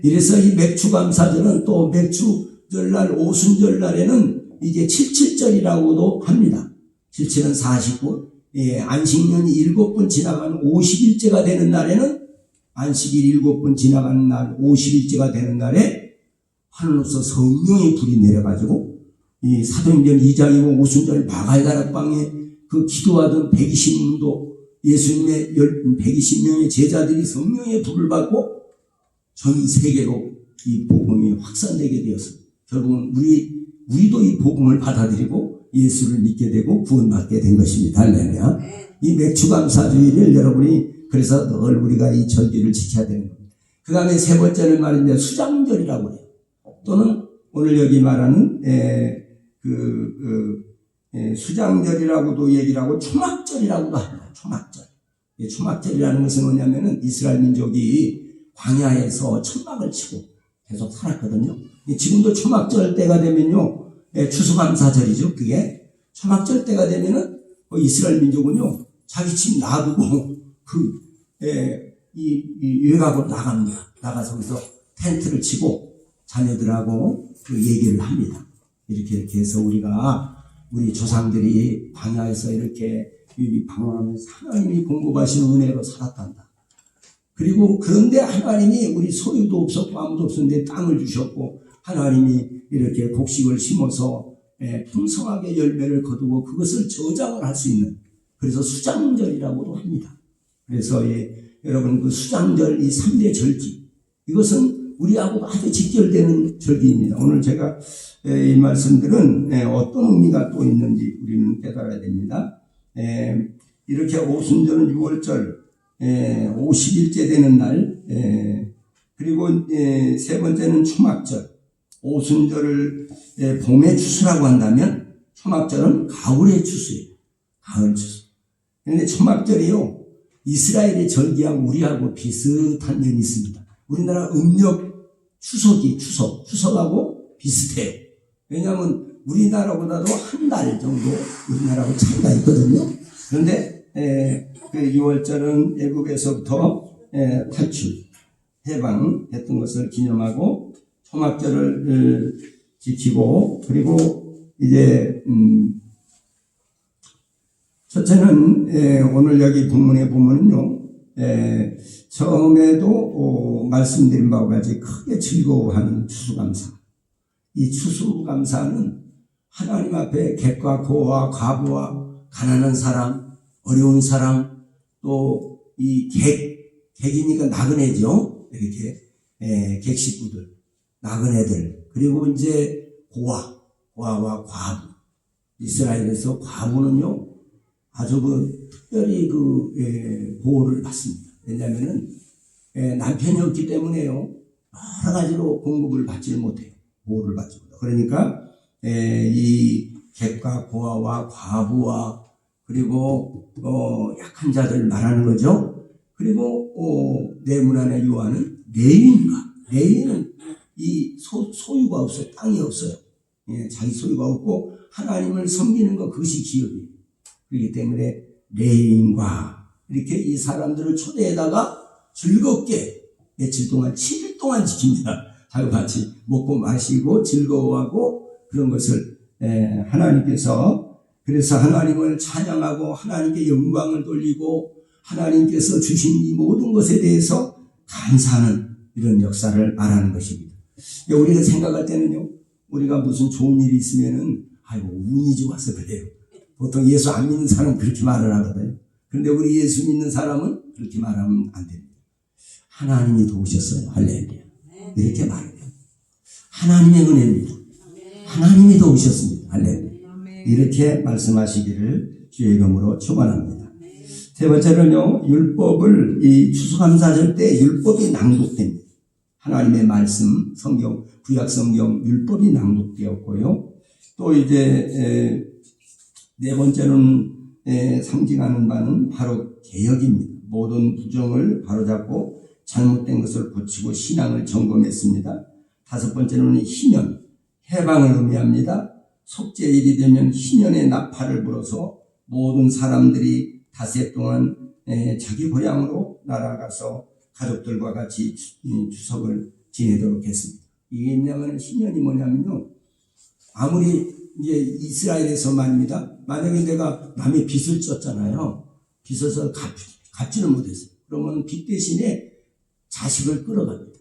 이래서 이 맥추감사절은 또 맥추절날 오순절날에는 이게 77절이라고도 합니다. 77은 49, 안식년이 7번 지나간 50일째가 되는 날에는, 안식일 7번 지나간 날 50일째가 되는 날에 하늘로서 성령의 불이 내려가지고 이 사도행전 2장이고 오순절 마갈다락방에 그 기도하던 120문도 예수님의 120명의 제자들이 성령의 불을 받고 전 세계로 이 복음이 확산되게 되었습니다. 결국은 우리도 이 복음을 받아들이고 예수를 믿게 되고 구원받게 된 것입니다. 할렐루야. 이 맥추감사주의를 여러분이 그래서 늘 우리가 이 절기를 지켜야 되는 겁니다. 그 다음에 세 번째는 말인데 수장절이라고 해요. 또는 오늘 여기 말하는 수장절이라고도 얘기를 하고 초막절이라고도 합니다. 초막절. 초막절이라는 것은 뭐냐면은 이스라엘 민족이 광야에서 천막을 치고 계속 살았거든요. 지금도 초막절 때가 되면요, 추수감사절이죠. 그게 초막절 때가 되면은 이스라엘 민족은요, 자기 집 놔두고 외곽으로 나갑니다. 나가서 거기서 텐트를 치고 자녀들하고 얘기를 합니다. 이렇게 해서 우리 조상들이 광야에서 이렇게 방황하면서 하나님이 공급하신 은혜로 살았단다. 그리고 그런데 하나님이 우리 소유도 없었고 아무도 없었는데 땅을 주셨고, 하나님이 이렇게 곡식을 심어서 풍성하게 열매를 거두고 그것을 저장을 할 수 있는, 그래서 수장절이라고도 합니다. 그래서 여러분 수장절 이 3대 절기, 이것은 우리하고 아주 직결되는 절기입니다. 오늘 제가 이 말씀들은 어떤 의미가 또 있는지 우리는 깨달아야 됩니다. 이렇게 오순절은 6월절 50일째 되는 날, 그리고 세 번째는 초막절, 오순절을 봄의 추수라고 한다면 초막절은 가을의 추수예요. 가을 추수. 그런데 초막절이요, 이스라엘의 절기하고 우리하고 비슷한 면이 있습니다. 우리나라 음력 추석하고 비슷해요. 왜냐하면 우리나라보다도 한 달 정도 우리나라하고 차이가 있거든요. 그런데 그 6월절은 애국에서부터 탈출, 해방했던 것을 기념하고 초막절을 지키고, 그리고 이제 첫째는 오늘 여기 본문에 보면은요, 처음에도 말씀드린 바와 같이 크게 즐거워하는 추수감사. 이 추수감사는 하나님 앞에 객과 고와 과부와 가난한 사람, 어려운 사람, 또 이 객이니까 나그네죠. 이렇게 객식구들, 나그네들, 그리고 이제 고아와 과부. 이스라엘에서 과부는요, 아주 특별히 보호를 받습니다. 왜냐하면은 남편이 없기 때문에요, 여러 가지로 공급을 받지 못해요. 보호를 받지 못해요. 그러니까 이 객과 고아와 과부와 그리고 약한 자들 말하는 거죠. 그리고 내문안에 요하는 레위는 이 소유가 없어요. 땅이 없어요. 자기 소유가 없고 하나님을 섬기는 것, 그것이 기업이에요. 그렇기 때문에 레위인과 이렇게 이 사람들을 초대에다가 즐겁게 며칠 동안 7일 동안 지킵니다. 자기 같이 먹고 마시고 즐거워하고 그런 것을 하나님께서, 그래서 하나님을 찬양하고 하나님께 영광을 돌리고 하나님께서 주신 이 모든 것에 대해서 감사하는 이런 역사를 말하는 것입니다. 우리가 생각할 때는요, 우리가 무슨 좋은 일이 있으면은 아이고 운이 좋아서 그래요. 보통 예수 안 믿는 사람은 그렇게 말을 하거든요. 그런데 우리 예수 믿는 사람은 그렇게 말하면 안 됩니다. 하나님이 도우셨어요. 할렐루야. 이렇게 말해요. 하나님의 은혜입니다. 하나님이 도우셨습니다. 할렐루야. 이렇게 말씀하시기를 주의 이름으로 축원합니다. 세 번째는요, 율법을 이 추수감사절 때 율법이 낭독됩니다. 하나님의 말씀, 성경, 구약 성경 율법이 낭독되었고요. 또 이제 네 번째는 상징하는 바는 바로 개혁입니다. 모든 부정을 바로잡고 잘못된 것을 고치고 신앙을 점검했습니다. 다섯 번째는 희년, 해방을 의미합니다. 속죄일이 되면 희년의 나팔을 불어서 모든 사람들이 닷새 동안 자기 고향으로 날아가서 가족들과 같이 추석을 지내도록 했습니다. 이게 있냐면 희년이 뭐냐면요, 아무리 이제 이스라엘에서 말입니다. 만약에 내가 남의 빚을 졌잖아요. 빚어서 갚지는 못했어요. 그러면 빚 대신에 자식을 끌어갑니다.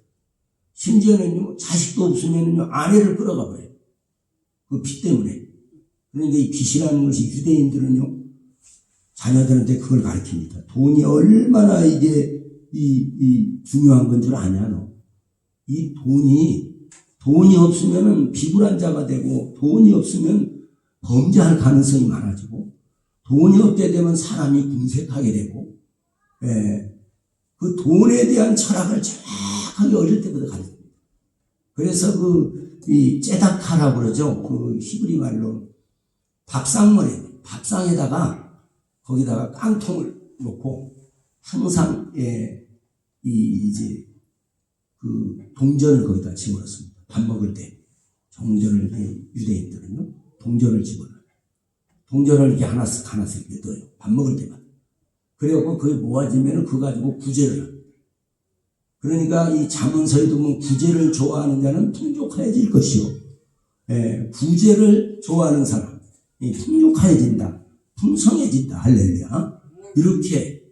심지어는요, 자식도 없으면요, 아내를 끌어가 버려요. 그 빚 때문에. 그런데 이 빚이라는 것이 유대인들은요, 자녀들한테 그걸 가르칩니다. 돈이 얼마나 이게 중요한 건 줄 아냐, 너. 이 돈이 없으면은 비불안자가 되고, 돈이 없으면 범죄할 가능성이 많아지고, 돈이 없게 되면 사람이 궁색하게 되고, 그 돈에 대한 철학을 정확하게 어릴 때부터 가르칩니다. 그래서 이 째다카라고 그러죠. 그 히브리 말로 밥상에다가 거기다가 깡통을 놓고 항상 이제 그 동전을 거기다 집어넣습니다. 밥 먹을 때 동전을 유대인들은요, 동전을 집어넣어요. 동전을 이렇게 하나씩 이렇게 넣어요. 밥 먹을 때만. 그래갖고 그게 모아지면은 그거 가지고 구제를 합니다. 그러니까 이 잠언서에도 보면 구제를 좋아하는 자는 풍족해질 것이요. 구제를 좋아하는 사람, 풍족해진다, 풍성해진다. 할렐루야. 이렇게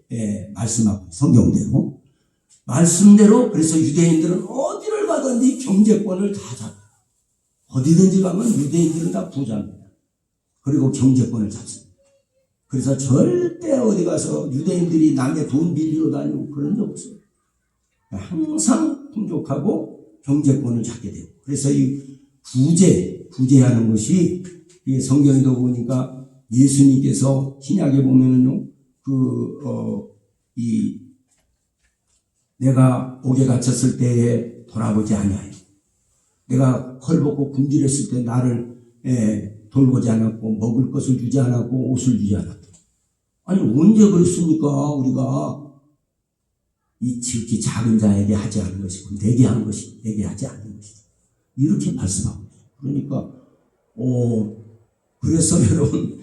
말씀하고 성경대로. 말씀대로 그래서 유대인들은 어디를 가든지 경제권을 다 잡아요. 어디든지 가면 유대인들은 다 부자입니다. 그리고 경제권을 잡습니다. 그래서 절대 어디 가서 유대인들이 남의 돈 빌리러 다니고 그런 적 없어요. 항상 풍족하고 경제권을 잡게 되고. 그래서 이 구제하는 것이 성경에도 보니까 예수님께서 신약에 보면은요, 내가 옥에 갇혔을 때에 돌아보지 아니하여, 내가 헐벗고 굶주렸을 때 나를 돌보지 않았고, 먹을 것을 주지 않았고, 옷을 주지 않았다. 아니, 언제 그랬습니까? 우리가 이 지극히 작은 자에게 하지 않은 것이고, 내게 한 것이 내게 하지 않은 것이다. 이렇게 말씀하고 있어요. 그러니까, 그래서 여러분,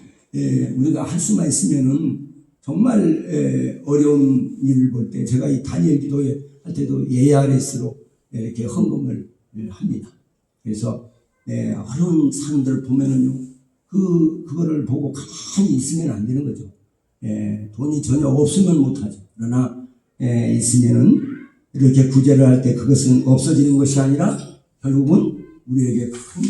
우리가 할 수만 있으면은 정말 어려운 일을 볼 때, 제가 이 다니엘 기도회 할 때도 ARS로 이렇게 헌금을 합니다. 그래서 어려운 사람들을 보면은요, 그거를 보고 가만히 있으면 안 되는 거죠. 돈이 전혀 없으면 못하죠. 그러나 있으면은 이렇게 구제를 할 때 그것은 없어지는 것이 아니라 결국은 우리에게 큰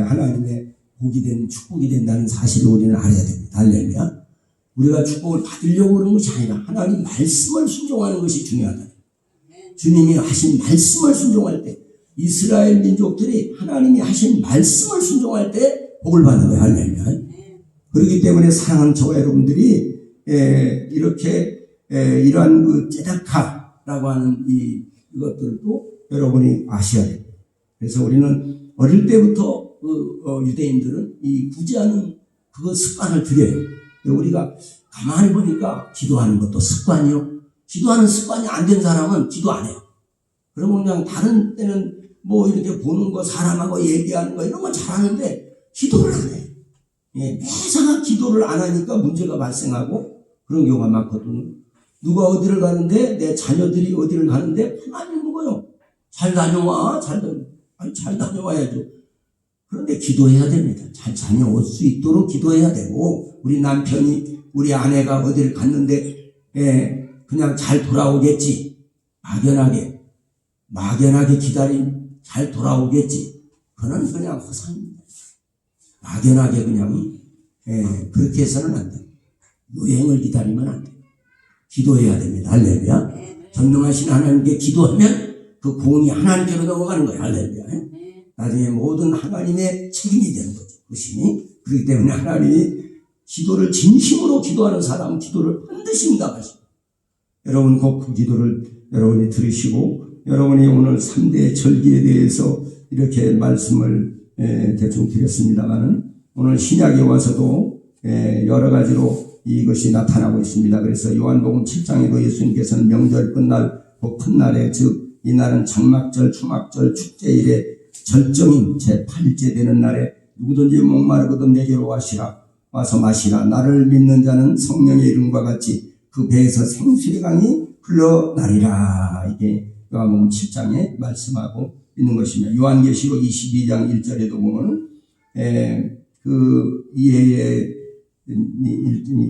하나님의 복이 된 축복이 된다는 사실을 우리는 알아야 됩니다. 할렐루야. 우리가 축복을 받으려고 그러는 것이 아니라 하나님 말씀을 순종하는 것이 중요하다. 주님이 하신 말씀을 순종할 때, 이스라엘 민족들이 하나님이 하신 말씀을 순종할 때 복을 받는 거예요. 할렐루야. 그렇기 때문에 사랑하는 저와 여러분들이 이렇게 이러한 그 째다카라고 하는 이것들도 여러분이 아셔야 됩니다. 그래서 우리는 어릴 때부터 유대인들은 이 구제하는 그거 습관을 들여요. 우리가 가만히 보니까 기도하는 것도 습관이요. 기도하는 습관이 안 된 사람은 기도 안 해요. 그러면 그냥 다른 때는 뭐 이렇게 보는 거, 사람하고 얘기하는 거 이런 건 잘하는데 기도를 안 해요. 매사가 기도를 안 하니까 문제가 발생하고 그런 경우가 많거든요. 누가 어디를 가는데, 내 자녀들이 어디를 가는데 가만히 있는 거요. 잘 다녀와, 잘 다녀와야죠. 그런데 기도해야 됩니다. 잘 다녀올 수 있도록 기도해야 되고, 우리 남편이, 우리 아내가 어디를 갔는데 그냥 잘 돌아오겠지. 막연하게 기다림, 잘 돌아오겠지. 그건 그냥 허상입니다. 막연하게 그냥 그렇게 해서는 안 돼요. 여행을 기다리면 안 돼요. 기도해야 됩니다. 할렐루야. 전능하신 하나님께 기도하면 그 구원이 하나님께로 넘어가는 거예요. 할렐루야. 나중에 모든 하나님의 책임이 되는 거죠. 그것이. 그렇기 때문에 하나님이 기도를 진심으로 기도하는 사람은 기도를 반드시 응답하십니다. 여러분 꼭 그 기도를 여러분이 들으시고 여러분이 오늘 3대 절기에 대해서 이렇게 말씀을 대충 드렸습니다만은 오늘 신약에 와서도 여러 가지로 이것이 나타나고 있습니다. 그래서 요한복음 7장에도 예수님께서는 명절 끝날 그 큰 날에 즉 이날은 장막절, 추막절, 축제일에 절정인 제8일째 되는 날에 누구든지 목마르거든 내게로 와서 마시라. 나를 믿는 자는 성령의 이름과 같이 그 배에서 생수의 강이 흘러나리라. 이게 요한복음 7장에 말씀하고 있는 것입니다. 요한계시록 22장 1절에도 보면은 그 이해에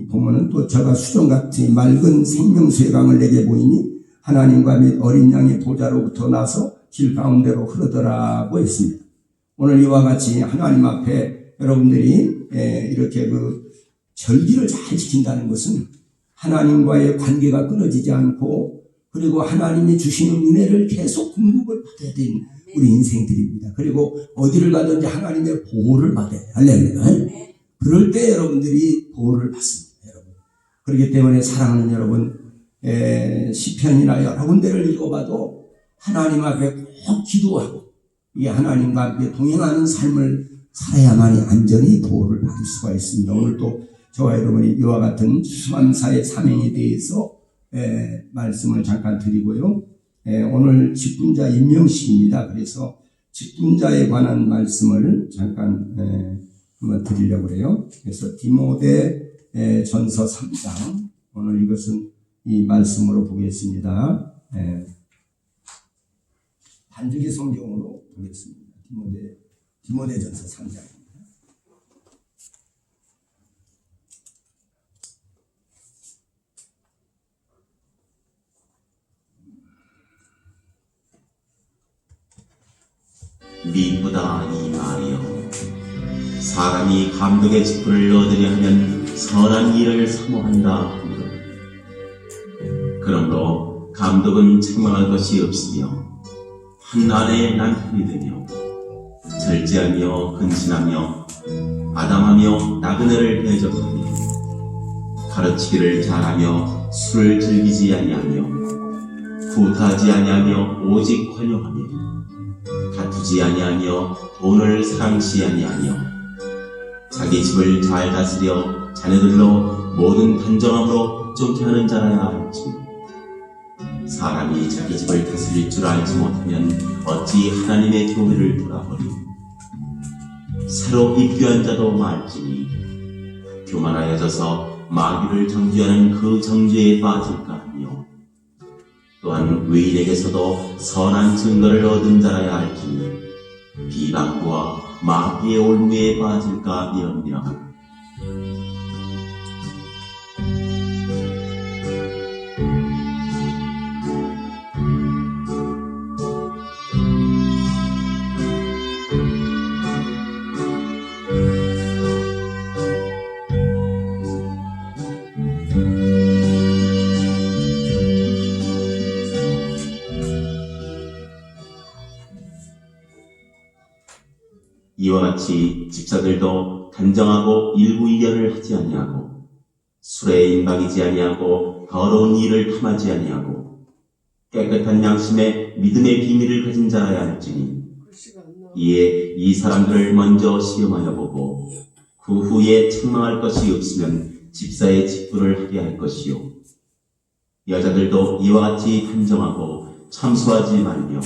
보면은 또 저가 수정같이 맑은 생명수의 강을 내게 보이니 하나님과 및 어린 양의 보좌로부터 나서 길 가운데로 흐르더라고 했습니다. 오늘 이와 같이 하나님 앞에 여러분들이 이렇게 그 절기를 잘 지킨다는 것은 하나님과의 관계가 끊어지지 않고 그리고 하나님이 주시는 은혜를 계속 공급을 받아야 되는 우리 인생들입니다. 그리고 어디를 가든지 하나님의 보호를 받아야 돼요. 할렐루야. 그럴 때 여러분들이 보호를 받습니다. 여러분. 그렇기 때문에 사랑하는 여러분, 시편이나 여러 군데를 읽어봐도 하나님 앞에 꼭 기도하고 이 하나님과 함께 동행하는 삶을 살아야만이 안전히 보호를 받을 수가 있습니다. 오늘 또 저와 여러분이 이와 같은 수감사의 사명에 대해서 말씀을 잠깐 드리고요. 오늘 직분자 임명식입니다. 그래서 직분자에 관한 말씀을 잠깐 한번 드리려고 해요. 그래서 디모데 전서 3장 오늘 이것은 이 말씀으로 보겠습니다. 단주기 성경으로 보겠습니다. 디모데 전서 3장. 미쁘다 이 말이여. 사람이 감독의 직분을 얻으려 하면 선한 일을 사모한다 하거든. 그러므로 감독은 책망할 것이 없으며 한 아내의 남편이 되며 절제하며 근신하며 아담하며 나그네를 대접하며 가르치기를 잘하며 술을 즐기지 아니하며 구타하지 아니하며 오직 관용하며 다투지 아니하며 돈을 상시 아니하며 자기 집을 잘 다스려 자녀들로 모든 단정함으로 쫓게 하는 자라야 할지. 사람이 자기 집을 다스릴 줄 알지 못하면 어찌 하나님의 교회를 돌아버리고 새로 입교한 자도 말지니 교만하여져서 마귀를 정죄하는 그 정죄에 빠질까 하며 또한 의인에게서도 선한 증거를 얻은 자라야 할지니 비방과 마귀의 올무에 빠질까 이럽니다. 이와 같이 집사들도 단정하고 일구이견을 하지 아니하고 술에 임박이지 아니하고 더러운 일을 탐하지 아니하고 깨끗한 양심에 믿음의 비밀을 가진 자라야 할지니 이에 이 사람들을 먼저 시험하여 보고 그 후에 책망할 것이 없으면 집사의 직분을 하게 할 것이요 여자들도 이와 같이 단정하고 참수하지 말며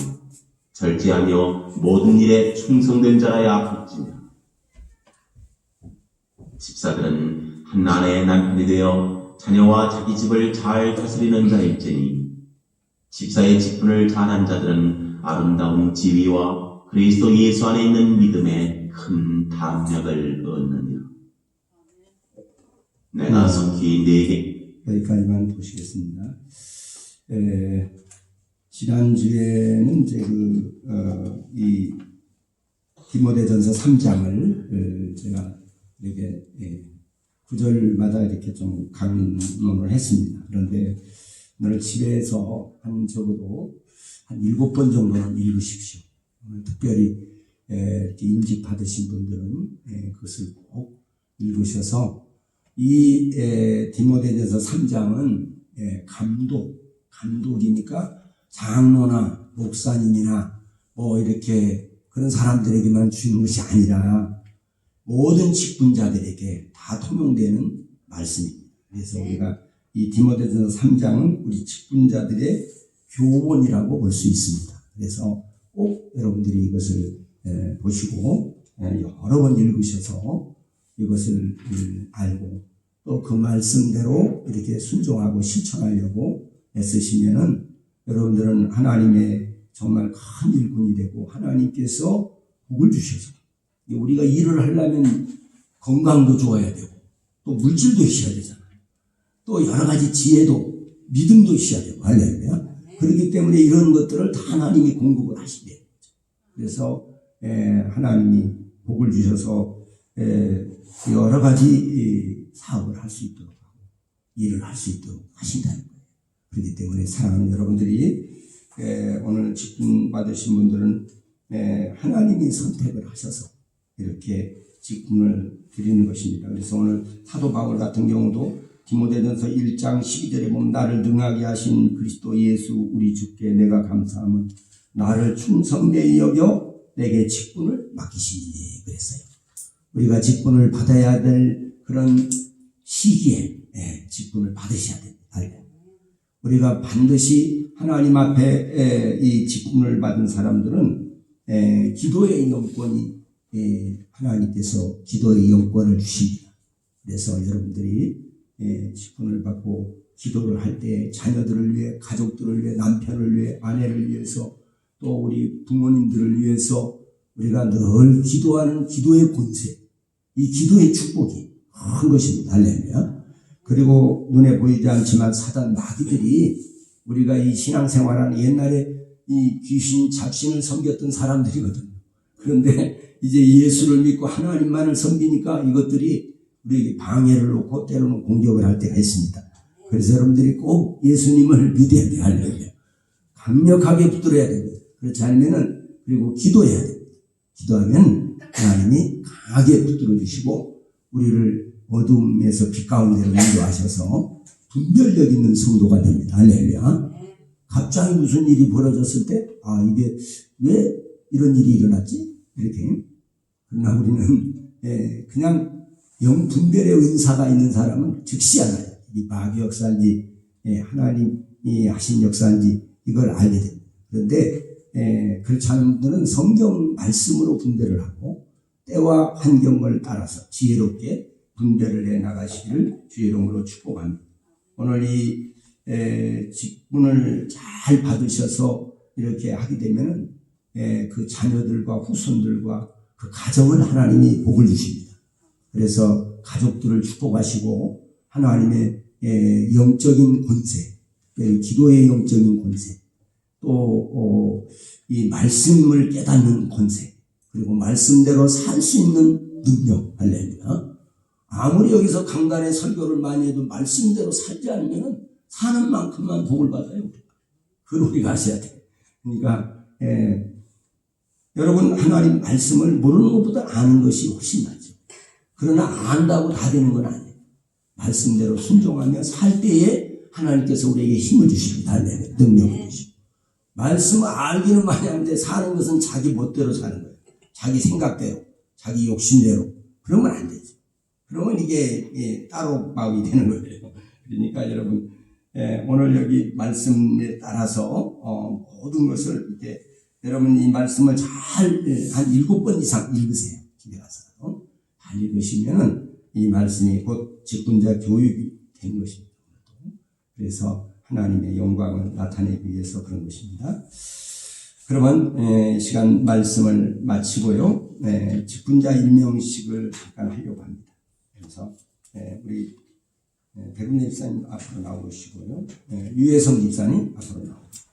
절제하며 모든 일에 충성된 자라야 할지니라. 집사들은 한 아내의 남편이 되어 자녀와 자기 집을 잘 다스리는 자일지니 집사의 직분을 잘한 자들은 아름다운 지위와 그리스도 예수 안에 있는 믿음에 큰 담력을 얻느니라. 내가 속히 네게 여기까지만 보시겠습니다. 지난주에는 이제 이 디모데전서 3장을 제가 이렇게 구절마다 이렇게 좀 강론을 했습니다. 그런데 오늘 집에서 한 적어도 한 7번 정도는 읽으십시오. 오늘 특별히 이렇게 임직 받으신 분들은 그것을 꼭 읽으셔서 이 디모데전서 3장은 감독이니까 장로나 목사님이나 뭐 이렇게 그런 사람들에게만 주는 것이 아니라 모든 직분자들에게 다 통용되는 말씀입니다. 그래서 우리가 이 디모데전서 3장은 우리 직분자들의 교훈이라고 볼 수 있습니다. 그래서 꼭 여러분들이 이것을 보시고 여러 번 읽으셔서 이것을 알고 또 그 말씀대로 이렇게 순종하고 실천하려고 애쓰시면은 여러분들은 하나님의 정말 큰 일꾼이 되고 하나님께서 복을 주셔서 우리가 일을 하려면 건강도 좋아야 되고 또 물질도 있어야 되잖아요. 또 여러 가지 지혜도 믿음도 있어야 되고 할렐루야. 그렇기 때문에 이런 것들을 다 하나님이 공급을 하시대요. 그래서 하나님이 복을 주셔서 여러 가지 사업을 할 수 있도록 하고 일을 할 수 있도록 하신다는 거예요. 그렇기 때문에 사랑하는 여러분들이 오늘 직분 받으신 분들은 하나님이 선택을 하셔서 이렇게 직분을 드리는 것입니다. 그래서 오늘 사도 바울 같은 경우도 디모데전서 1장 12절에 보면 나를 능하게 하신 그리스도 예수 우리 주께 내가 감사함은 나를 충성되이 여겨 내게 직분을 맡기시니 그랬어요. 우리가 직분을 받아야 될 그런 시기에 직분을 받으셔야 됩니다. 우리가 반드시 하나님 앞에 이 직분을 받은 사람들은 기도의 영권이 하나님께서 기도의 영권을 주십니다. 그래서 여러분들이 직분을 받고 기도를 할 때 자녀들을 위해 가족들을 위해 남편을 위해 아내를 위해서 또 우리 부모님들을 위해서 우리가 늘 기도하는 기도의 권세 이 기도의 축복이 큰 것입니다. 할렐루야. 그리고 눈에 보이지 않지만 사단 마귀들이 우리가 이 신앙생활하는 옛날에 이 귀신 잡신을 섬겼던 사람들이거든요. 그런데 이제 예수를 믿고 하나님만을 섬기니까 이것들이 우리에게 방해를 놓고 때로는 공격을 할 때가 있습니다. 그래서 여러분들이 꼭 예수님을 믿어야 돼요. 할렐루야. 강력하게 붙들어야 됩니다. 그렇지 않으면은 그리고 기도해야 됩니다. 기도하면 하나님이 강하게 붙들어 주시고 우리를 어둠에서 빛 가운데로 인도하셔서 분별력 있는 성도가 됩니다. 할렐루야. 갑자기 무슨 일이 벌어졌을 때 이게 왜 이런 일이 일어났지? 이렇게. 그러나 우리는 그냥 영분별의 은사가 있는 사람은 즉시 알아요. 이 마귀 역사인지 하나님이 하신 역사인지 이걸 알게 됩니다. 그런데 그렇지 않은 분들은 성경 말씀으로 분별을 하고 때와 환경을 따라서 지혜롭게 분별을 해나가시기를 주의 이름으로 축복합니다. 오늘 이 직분을 잘 받으셔서 이렇게 하게 되면은 그 자녀들과 후손들과 그 가정을 하나님이 복을 주십니다. 그래서 가족들을 축복하시고 하나님의 영적인 권세, 기도의 영적인 권세, 또 이 말씀을 깨닫는 권세, 그리고 말씀대로 살 수 있는 능력, 할렐루야. 아무리 여기서 강단에 설교를 많이 해도 말씀대로 살지 않으면 사는 만큼만 복을 받아요. 그걸 우리가 아셔야 돼요. 그러니까 여러분 하나님 말씀을 모르는 것보다 아는 것이 훨씬 낫죠. 그러나 안다고 다 되는 건 아니에요. 말씀대로 순종하며 살 때에 하나님께서 우리에게 힘을 주십니다. 할렐루야. 능력을 주십니다. 말씀을 알기는 많이 하는데 사는 것은 자기 멋대로 사는 거예요. 자기 생각대로, 자기 욕심대로. 그러면 안 되죠. 그러면 이게 따로 마음이 되는 거예요. 그러니까 여러분 오늘 여기 말씀에 따라서 모든 것을 이렇게 여러분 이 말씀을 잘 한 7번 이상 읽으세요. 집에 가서 잘 읽으시면은 이 말씀이 곧 직분자 교육이 된 것입니다. 그래서 하나님의 영광을 나타내기 위해서 그런 것입니다. 그러면 시간 말씀을 마치고요. 직분자 임명식을 잠깐 하려고 합니다. 그래서 우리 백운내 집사님 앞으로 나오시고요. 유혜성 집사님 앞으로 나오시고.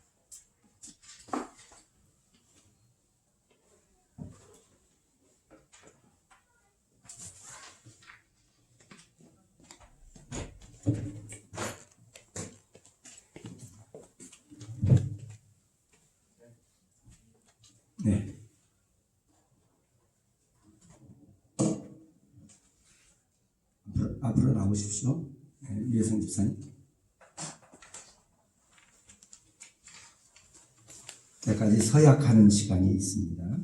나오십시오. 유혜성 집사님. 때까지 서약하는 시간이 있습니다.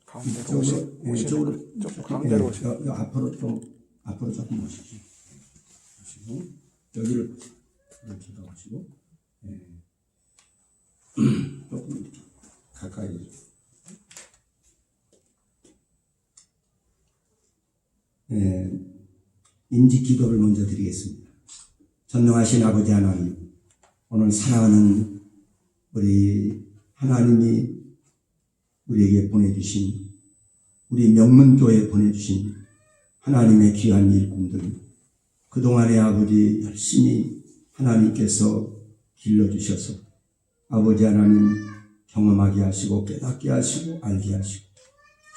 가운데로 오시면 좀 가운데로 오시면 앞으로 조금 오십시오. 오시고 여기를 이렇게 가보시고 조금 이렇게 가까이. 인직 기도를 먼저 드리겠습니다. 전능하신 아버지 하나님, 오늘 사랑하는 우리 하나님이 우리에게 보내주신, 우리 명문교회에 보내주신 하나님의 귀한 일꾼들, 그동안에 아버지 열심히 하나님께서 길러주셔서 아버지 하나님 경험하게 하시고 깨닫게 하시고 알게 하시고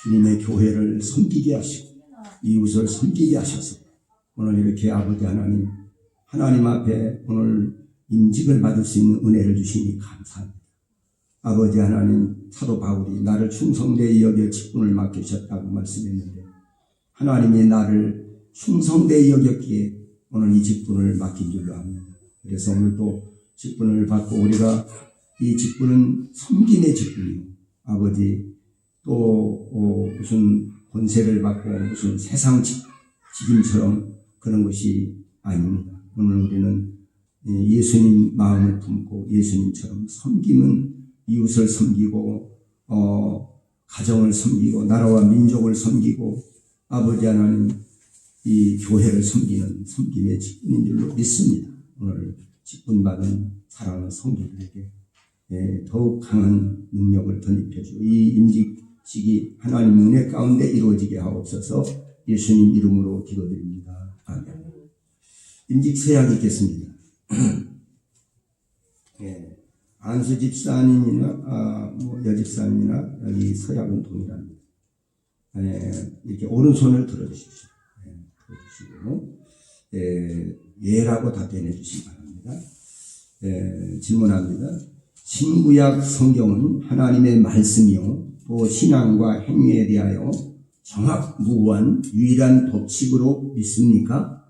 주님의 교회를 섬기게 하시고 이웃을 섬기게 하셔서 오늘 이렇게 아버지 하나님 앞에 오늘 임직을 받을 수 있는 은혜를 주시니 감사합니다. 아버지 하나님, 사도 바울이 나를 충성되이 여겨 직분을 맡기셨다고 말씀했는데 하나님이 나를 충성되이 여겼기에 오늘 이 직분을 맡긴 줄로 압니다. 그래서 오늘 또 직분을 받고 우리가 이 직분은 섬김의 직분이요. 아버지 또 무슨 권세를 받고 무슨 세상 직임처럼 그런 것이 아닙니다. 오늘 우리는 예수님 마음을 품고 예수님처럼 섬김은 이웃을 섬기고 가정을 섬기고 나라와 민족을 섬기고 아버지 하나님 이 교회를 섬기는 섬김의 직분인 줄로 믿습니다. 오늘 직분 받은 사랑하는 성도들에게 더욱 강한 능력을 덧입혀주고 이 임직식이 하나님 은혜 가운데 이루어지게 하옵소서. 예수님 이름으로 기도드립니다. 아멘. 임직 서약이 있겠습니다. 안수 집사님이나 여집사님이나 여기 서약은 동일합니다. 이렇게 오른손을 들어주십시오. 들어주시고 예라고 답변해 주시기 바랍니다. 질문합니다. 신구약 성경은 하나님의 말씀이요 또 신앙과 행위에 대하여 정확무한 유일한 법칙으로 믿습니까?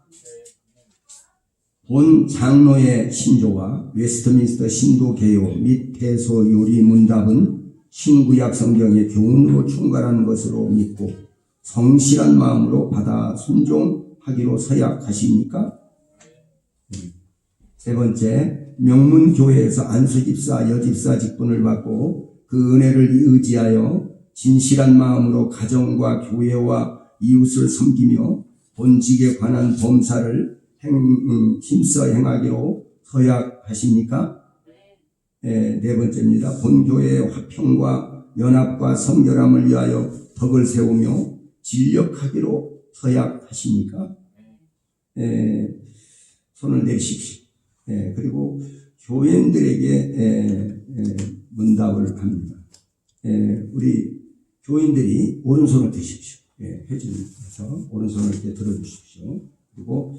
본 장로의 신조와 웨스트민스터 신도 개요 및 대소 요리 문답은 신구약 성경의 교훈으로 충관한 것으로 믿고 성실한 마음으로 받아 순종하기로 서약하십니까? 세 번째, 명문교회에서 안수집사, 여집사 직분을 받고 그 은혜를 의지하여 진실한 마음으로 가정과 교회와 이웃을 섬기며 본직에 관한 범사를 힘써 행하기로 서약하십니까? 네 번째입니다. 본교회의 화평과 연합과 성결함을 위하여 덕을 세우며 진력하기로 서약하십니까? 손을 내리십시오. 그리고 교인들에게 문답을 합니다. 우리 교인들이 오른손을 드십시오. 회중에서 오른손을 이렇게 들어주십시오. 그리고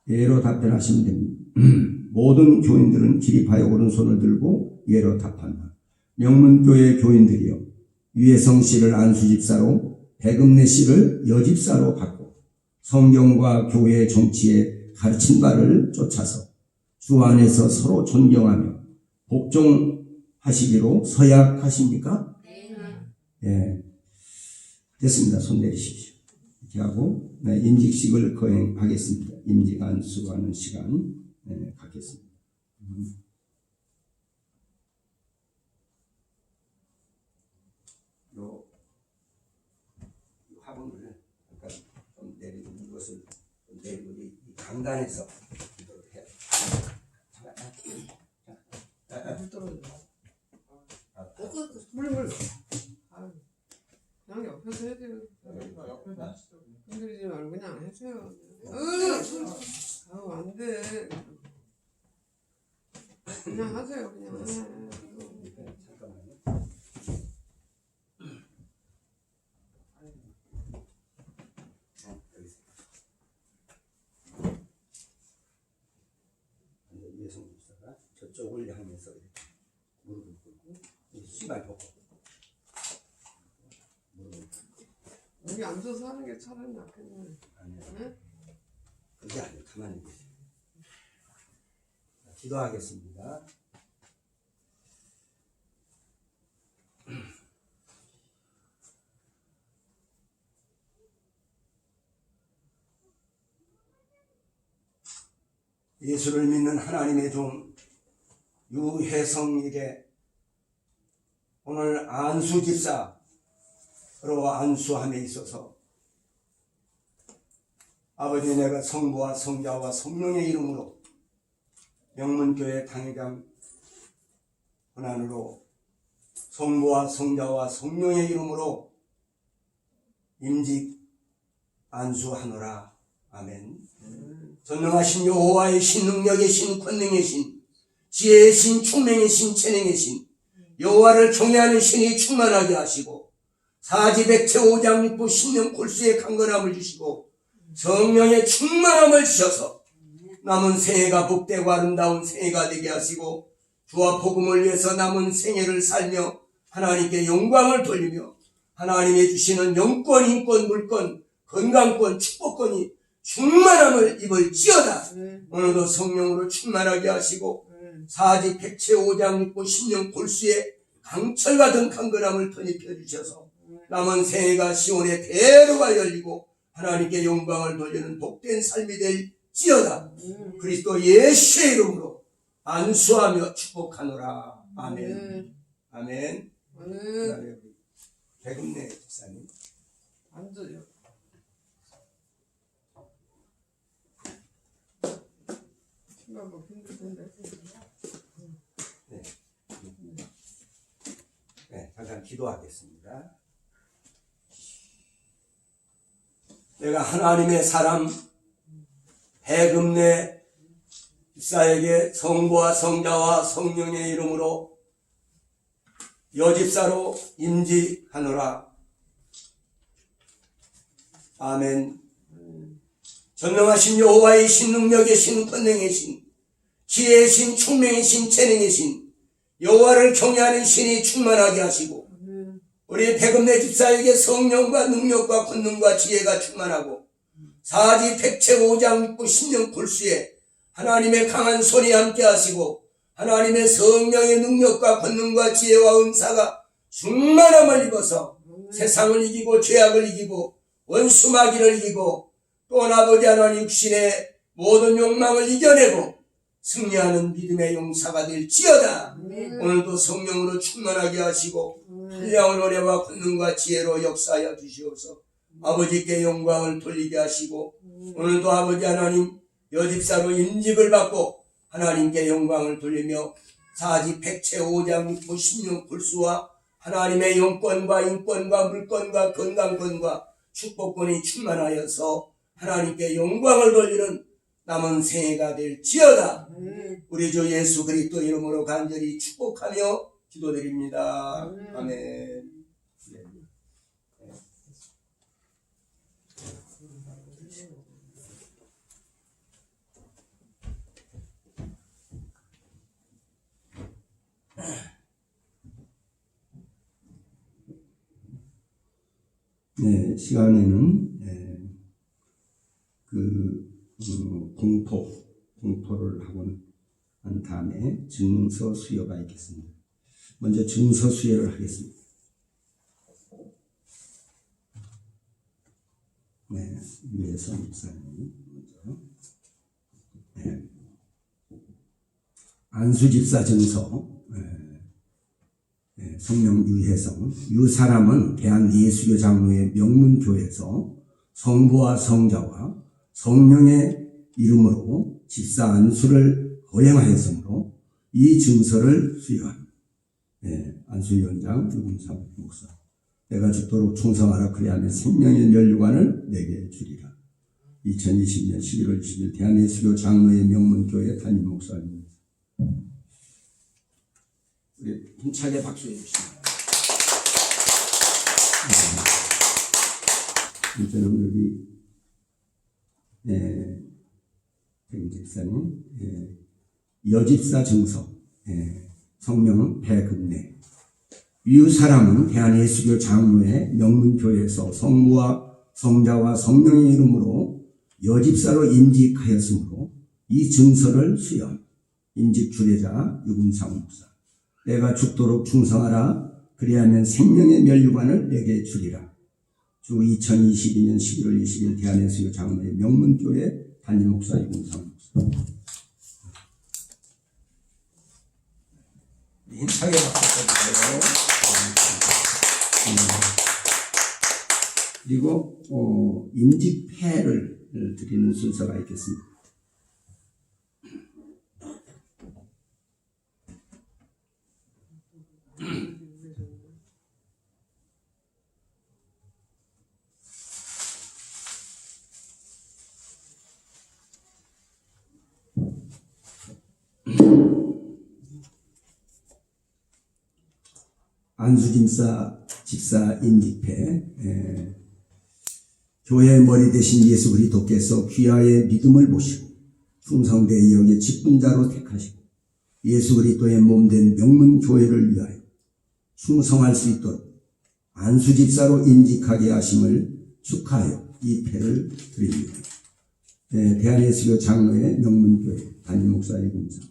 예로 답변하시면 됩니다. 모든 교인들은 기립하여 오른손을 들고 예로 답한다. 명문교회 교인들이요 유혜성 씨를 안수집사로 백음래 씨를 여집사로 받고 성경과 교회의 정치에 가르친 바를 쫓아서 주 안에서 서로 존경하며 복종하시기로 서약하십니까? 네. 됐습니다. 손 내리십시오. 이렇게 하고 임직식을 거행하겠습니다. 임직 안수하는 시간 갖겠습니다. 요 화분을 약간 좀 내리고 이것을 좀 내리고 이 강단에서 기도를 해야 물 떨어진다. 물. 그냥 옆에서 해줘요. 옆에서 하시죠. 흔들리지 말고 그냥 해줘요. 아우 안 돼. 그냥 하세요. 그냥. 잠깐만요. 여기 있습니다. 예성 집사가 저쪽을 향해서 이렇게 무릎을 꿇고 씨발 고 여기 앉아서 하는 게 차라리 낫겠네. 아니야. 응? 그게 아니야. 가만히 계세요. 기도하겠습니다. 예수를 믿는 하나님의 종 유혜성에게 오늘 안수 집사로 안수함에 있어서 아버지, 내가 성부와 성자와 성령의 이름으로 명문교회 당회장 권한으로 성부와 성자와 성령의 이름으로 임직 안수하노라. 아멘. 전능하신 여호와의 신, 능력의 신, 권능의 신, 지혜의 신, 총명의 신, 재능의 신, 여호와를 경외하는 신이 충만하게 하시고 사지백체 오장육부 신령 골수의 강건함을 주시고 성령의 충만함을 주셔서 남은 생애가 복되고 아름다운 생애가 되게 하시고 주와 복음을 위해서 남은 생애를 살며 하나님께 영광을 돌리며 하나님의 주시는 영권, 인권, 물권, 건강권, 축복권이 충만함을 입을지어다. 오늘도 성령으로 충만하게 하시고 사지 백체 오장육부 신령 골수의 강철 같은 강건함을 덧입혀 주셔서 남은 생애가 시온의 대로가 열리고 하나님께 영광을 돌리는 복된 삶이 될지어다. 그리스도 예수의 이름으로 안수하며 축복하노라. 아멘. 아멘. 아멘. 백은내 집사님. 앉아요. 신발도 힘들 텐데. 네, 잠깐 기도하겠습니다. 내가 하나님의 사람 백음내 집사에게 성부와 성자와 성령의 이름으로 여집사로 임직하노라. 아멘. 전능하신 여호와의 신, 능력의 신, 권능의 신, 지혜의 신, 총명의 신, 재능의 신, 여호와를 경외하는 신이 충만하게 하시고 우리 백음내 집사에게 성령과 능력과 권능과 지혜가 충만하고 사지 백체 오장육부 신령 골수에 하나님의 강한 손이 함께 하시고 하나님의 성령의 능력과 권능과 지혜와 은사가 충만함을 입어서 세상을 이기고 죄악을 이기고 원수 마귀를 이기고 또 아버지 하나님 육신의 모든 욕망을 이겨내고 승리하는 믿음의 용사가 될지어다. 오늘도 성령으로 충만하게 하시고 한량한 은혜와 권능과 지혜로 역사하여 주시옵소서. 아버지께 영광을 돌리게 하시고 오늘도 아버지 하나님 여집사로 임직을 받고 하나님께 영광을 돌리며 사지 백체 오장육부 신령 골수와 하나님의 영권과 인권과 물권과 건강권과 축복권이 충만하여서 하나님께 영광을 돌리는 남은 생애가 될지어다. 우리 주 예수 그리스도 이름으로 간절히 축복하며 기도드립니다. 아멘. 네, 시간에는 공토를 하고 난 다음에 증서 수여가 있겠습니다. 먼저 증서 수여를 하겠습니다. 네, 유혜성 목사님 먼저. 네. 안수집사 증서. 네, 성명 유혜성. 유 사람은 대한예수교 장로의 명문교회에서 성부와 성자와 성령의 이름으로 집사 안수를 거행하였으므로 이 증서를 수여합니다. 네, 안수위원장 유금삼 목사. 내가 죽도록 충성하라 그리하면 생명의 면류관을 내게 주리라. 2020년 11월 20일 대한예수교 장로의 명문교회 담임 목사입니다. 우리 힘차게 박수해 주십니다. 이제는 여기 백 집사님, 여집사 증서, 성명은 백은내, 이 사람은 대한예수교 장로회 명문교회에서 성부와 성자와 성령의 이름으로 여집사로 임직하였으므로 이 증서를 수여 임직 주례자 유금상 목사. 내가 죽도록 충성하라. 그리하면 생명의 면류관을 내게 주리라. 주 2022년 11월 20일 대한예수교 장로회 명문교회 담임 목사 유금상 목사. 힘차게 박수 쳐주세요. 그리고 임직패를 드리는 순서가 있겠습니다. 안수집사 임직패. 교회의 머리 대신 예수 그리스도께서 귀하의 믿음을 보시고 충성되이 여기에 직분자로 택하시고 예수 그리스도의 몸된 명문 교회를 위하여 충성할 수 있도록 안수집사로 임직하게 하심을 축하하여 이 패를 드립니다. 대한예수교 장로회 명문교회 담임 목사 유금상.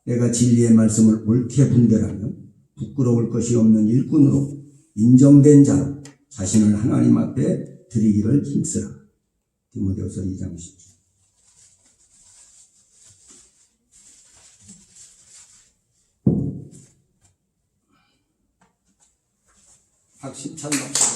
내가 진리의 말씀을 옳게 분별하며 부끄러울 것이 없는 일꾼으로 인정된 자로 자신을 하나님 앞에 드리기를 힘쓰라. 디모데후서 2장 10절. 박신찬 박사.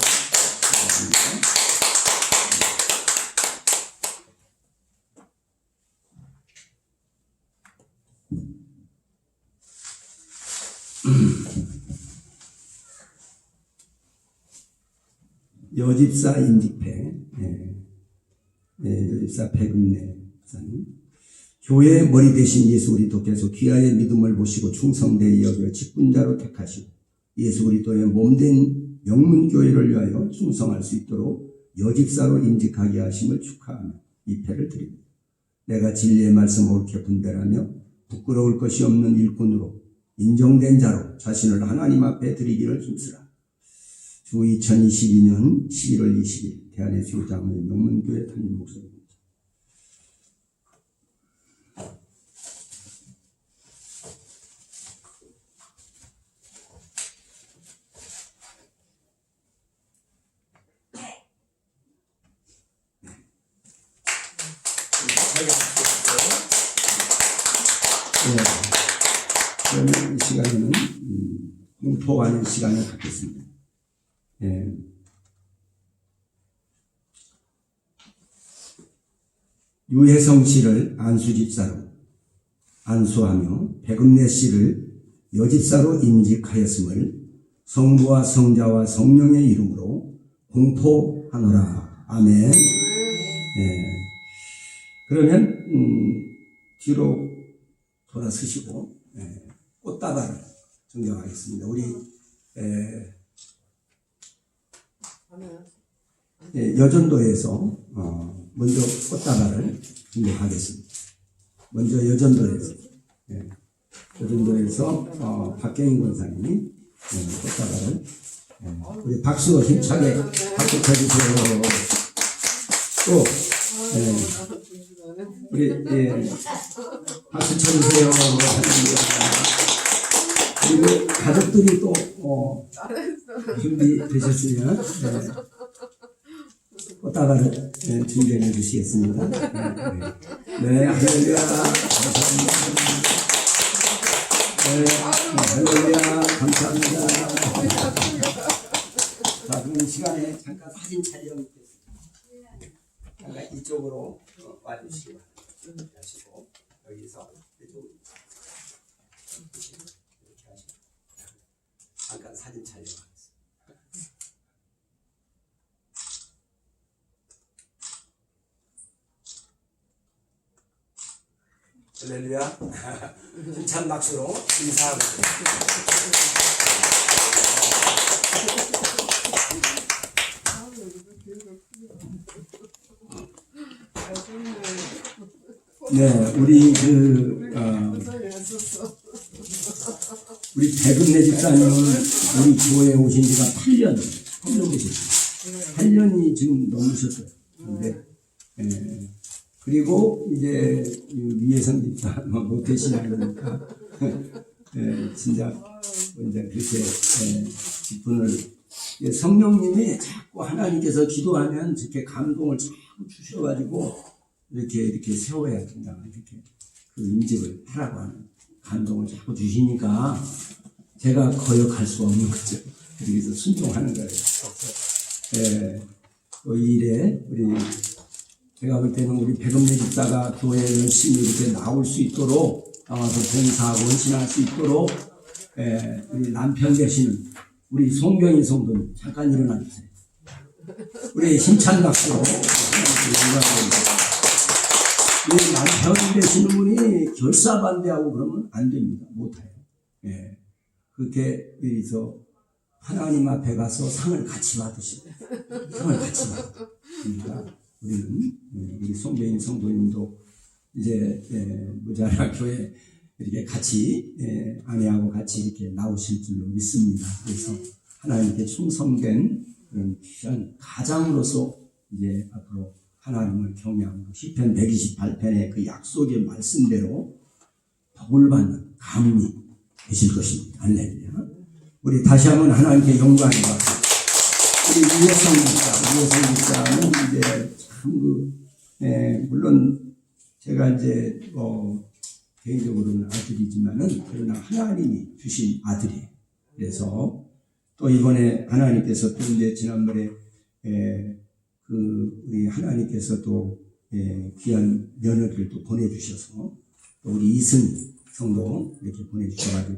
여집사 임직패, 여집사 백은내 사님. 교회의 머리 대신 예수 그리스도께서 귀하의 믿음을 보시고 충성되이 여겨 직분자로 택하시고 예수 그리스도의 몸된 명문교회를 위하여 충성할 수 있도록 여집사로 임직하게 하심을 축하하며 이 패를 드립니다. 내가 진리의 말씀을 옳게 분별하며 부끄러울 것이 없는 일꾼으로 인정된 자로 자신을 하나님 앞에 드리기를 힘쓰라. 주 2022년 11월 20일 대한예수교 장로회 명문교회 담임 목사입니다. 그러면 이 시간에는 공포하는 시간을 갖겠습니다. 유혜성 씨를 안수집사로 안수하며 백은내 씨를 여집사로 임직하였음을 성부와 성자와 성령의 이름으로 공포하노라. 아멘. 그러면 뒤로 돌아서시고 꽃다발을 증정하겠습니다. 우리 여전도에서 먼저 꽃다발을 증정하겠습니다. 먼저 여전도에서 박경인 권사님이 꽃다발을 우리 박수 힘차게 박수 쳐주세요. 또 우리 박수 쳐주세요. 그리고 가족들이 또 준비되셨으면 꽃다발을 준비해 주시겠습니다. 네, 할렐루야. 감사합니다. 네, 할렐루야. 감사합니다. 자, 그럼 이 시간에 잠깐 사진 촬영 있겠습니다. 잠깐 이쪽으로 와주시기 바랍니다. 하시고 여기서 이쪽으로 이렇게 하시고 잠깐 사진 촬영하겠습니다. 할렐루야. 힘찬 박수로 인사하고 네, 우리 우리 백은내 집사님은 우리 교회에 오신 지가 8년 되셨어요. 8년이 지금 넘으셨어요. 근데 그리고 이제 위에선 집사 못 되시나니까 진짜 그렇게 직분을 성령님이 자꾸 하나님께서 기도하면 이렇게 감동을 자꾸 주셔가지고 이렇게 세워야 된다. 이렇게 그 임직을 하라고 하는 감동을 자꾸 주시니까 제가 거역할 수가 없는 거죠. 그래서 순종하는 거예요. 또 이 일에 제가 볼 때는 우리 백음래 집사가 교회에 열심히 이렇게 나올 수 있도록 나와서 봉사하고 헌신할 수 있도록 우리 남편 되시는 우리 송경희 성도님 잠깐 일어나 주세요. 우리 힘찬 박수. 우리 남편 되시는 분이 결사반대하고 그러면 안 됩니다. 못해요. 그렇게 여기서 하나님 앞에 가서 상을 같이 받으시고 상을 같이 받으니까 우리는 우리 송경희 성도님도 이제 무자라 교회 이렇게 같이 아내하고 같이 이렇게 나오실 줄로 믿습니다. 그래서 하나님께 충성된 그런 귀한 가장으로서 이제 앞으로 하나님을 경외함으로 시편 128편의 그 약속의 말씀대로 복을 받는 가문이 되실 것입니다. 할렐루야. 우리 다시 한번 하나님께 영광을 받고 우리 이혜성 집사는 이제 참 물론 제가 이제 개인적으로는 아들이지만은 그러나 하나님이 주신 아들이에요. 그래서 또 이번에 하나님께서 또 이제 지난번에 우리 하나님께서도 귀한 며느리를 또 보내주셔서 또 우리 이승 성도 이렇게 보내주셔가지고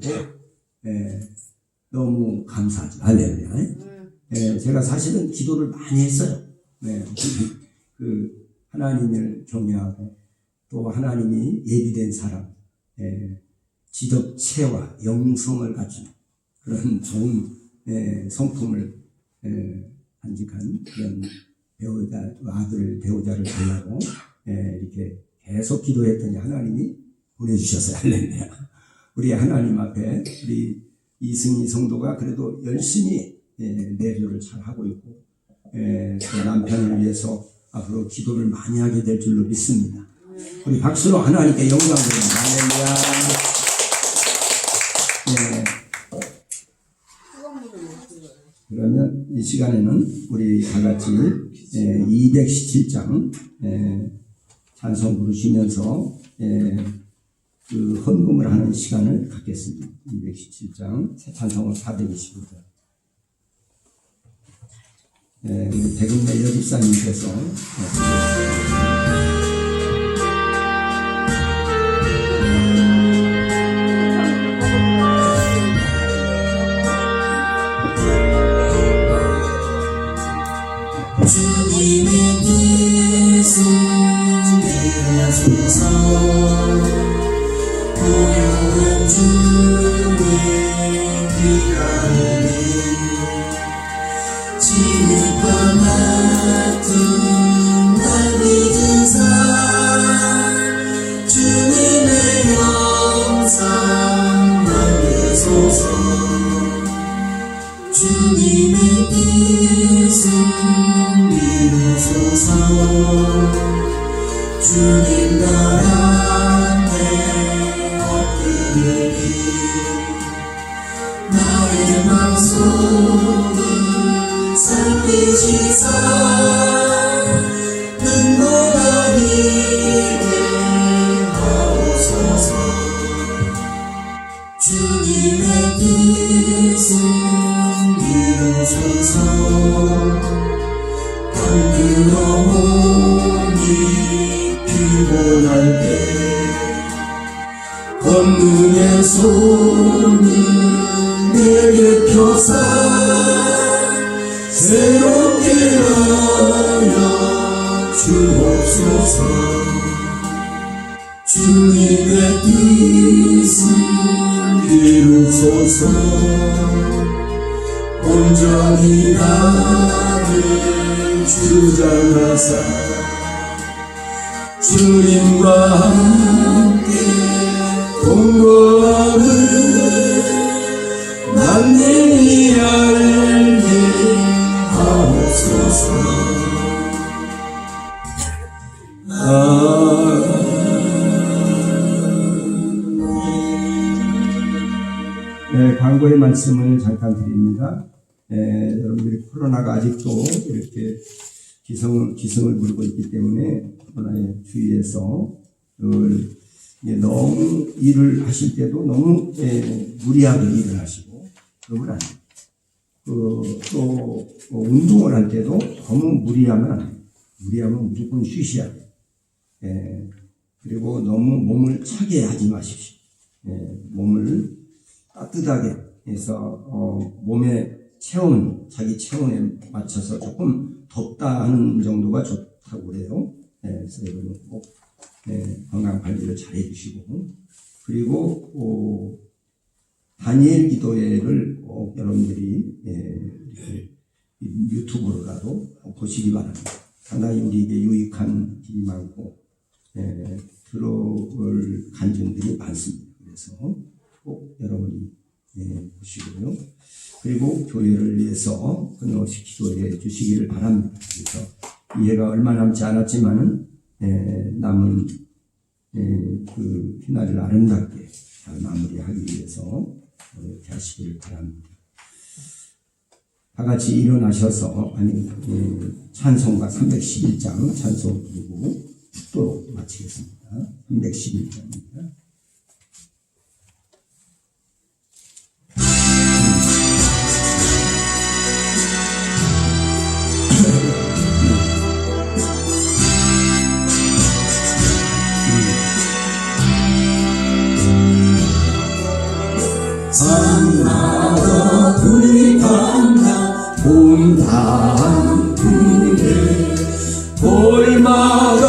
너무 감사하죠. 할렐루야. 제가 사실은 기도를 많이 했어요. 그 하나님을 경외하고 또 하나님이 예비된 사람, 지덕체와 영성을 갖춘 그런 좋은 성품을 간직한 그런 배우자를 달라고 이렇게 계속 기도했더니 하나님이 보내주셨어요. 할렐루야. 우리 하나님 앞에 우리 이승희 성도가 그래도 열심히 내조를 잘 하고 있고 또 남편을 위해서 앞으로 기도를 많이 하게 될 줄로 믿습니다. 우리 박수로 하나님께 영광 드립니다. 할렐루야. 그러면 이 시간에는 우리 다 같이 217장 찬송 부르시면서 그 헌금을 하는 시간을 갖겠습니다. 217장 새 찬송은 425장. 우리 백은매 여집사님께서 주님의 뜻은 이루소서 고요한 주의 기다림이 지금과 같은 날 믿은 삶 주님의 영상 만드소서 주님의 뜻은 이루소서 주님 나라 내 엎드리니 나의 마음속을 살피시사 눈물아리게 하옵소서 주님의 뜻은 이루소서 병들어 몸이 피곤할 때 권능의 손을 내게 펴사 새롭게 하여 주옵소서 주님의 뜻을 이루소서 온전히 나를 주장하사 주님과 함께 동거함을 간절히 알게 하옵소서. 광고의 말씀을 잠깐 드립니다. 여러분들이 코로나가 아직도 이렇게 기승을 부리고 있기 때문에 코로나에 주의해서 너무 일을 하실 때도 너무 무리하게 일을 하시고 그러면 안 돼요. 또 운동을 할 때도 너무 무리하면 안 돼요. 무리하면 무조건 쉬셔야 돼요. 그리고 너무 몸을 차게 하지 마십시오. 몸을 따뜻하게 해서 몸의 자기 체온에 맞춰서 조금 덥다 하는 정도가 좋다고 그래요. 그래서 여러분 꼭 건강 관리를 잘 해주시고, 그리고 다니엘 기도회를 꼭 여러분들이 유튜브로라도 보시기 바랍니다. 상당히 우리에게 유익한 길이 많고 들어올 간증들이 많습니다. 그래서 꼭 여러분이 보시고요. 그리고 교회를 위해서 끊임없이 기도해 주시기를 바랍니다. 그래서 이 해가 얼마 남지 않았지만은 남은 그 휘날을 아름답게 잘 마무리하기 위해서 이렇게 하시기를 바랍니다. 다 같이 일어나셔서 찬송가 311장 찬송 부르고 축도로 마치겠습니다. 311장입니다. 산마다 불이 탄다 봄단 그네 골마다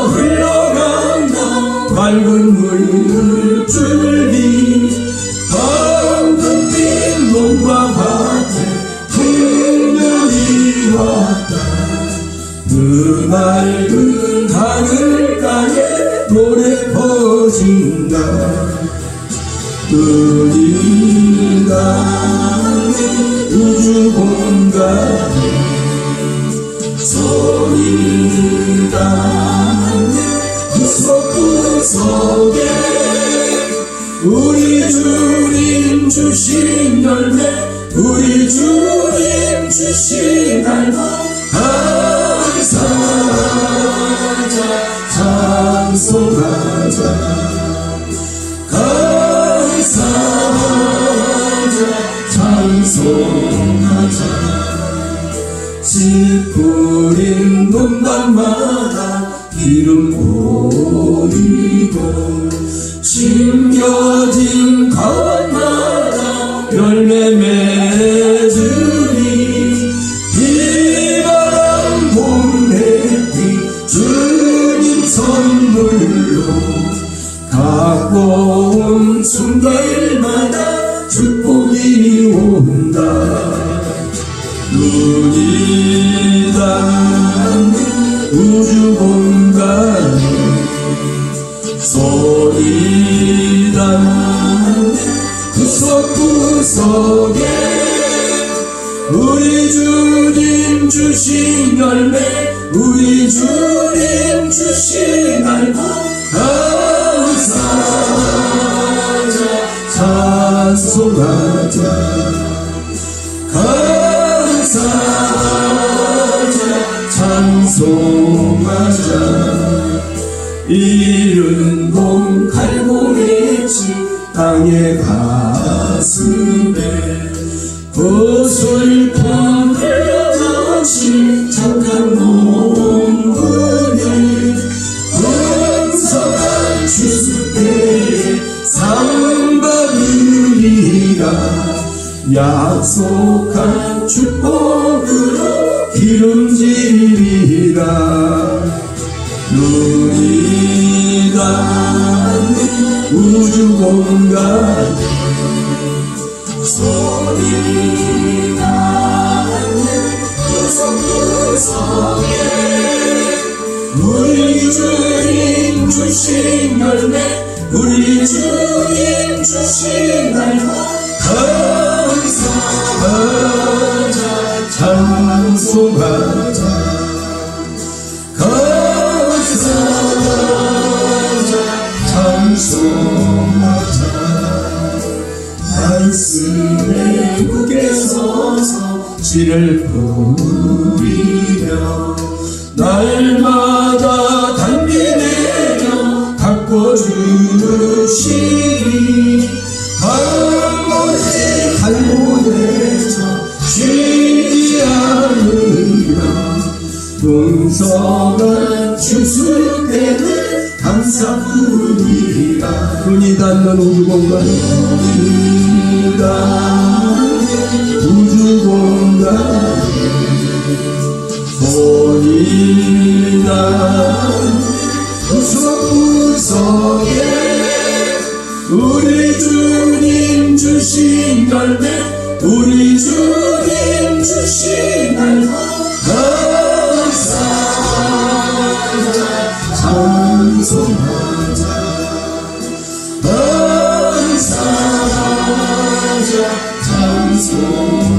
흘러간다 맑은 물줄기 황금빛 논과 밭에 풍년이 왔다 그 맑은 하늘가에 노래 퍼진다 우리가 우주 공간에 소리가 구석구석에 우리 주님 주신 열매 우리 주님 주신 알고 감사하자 찬송하자 찬송하자 씨 뿌린 논밭마다 기름 보이고 심겨진 가원마다 열매 맺으니 비바람 봄햇빛 주님 선물로 갖고 온 순간마다 축복이 온다 눈이 닿는 우주 공간에 소리 닿는 구석구석에 우리 주님 주신 열매 우리 주님 주신 알고 감사하자 찬송하자 감사하자 찬송하자 이른 봄 갈고리치 땅의 가슴에 보슬픈 흘러젖힌 착한 농부들 풍성한 추수때에 상 받으리라 약속한 축복으로 기름지리라 눈이 닿는 우주 공간에 소리 나는 구석구석에 우리 주님 주신 열매 우리 주님 주신 알고 감사 찬송하자 감사하자 찬송하자 말씀에 굳게 서서 지를 부리며 날마다 단비 내려 가꿔주시니 밤낮에 갈고내서 쉬지 않으며 동서가 추수되는 감사뿐이라 눈이 닿는 우주공간 눈이 닿는 우주공간 손이 닿는 구석구석에 우리 주님 주신 열매 우리 주님 주신 날과 감사하자 찬송하자 감사하자 찬송하자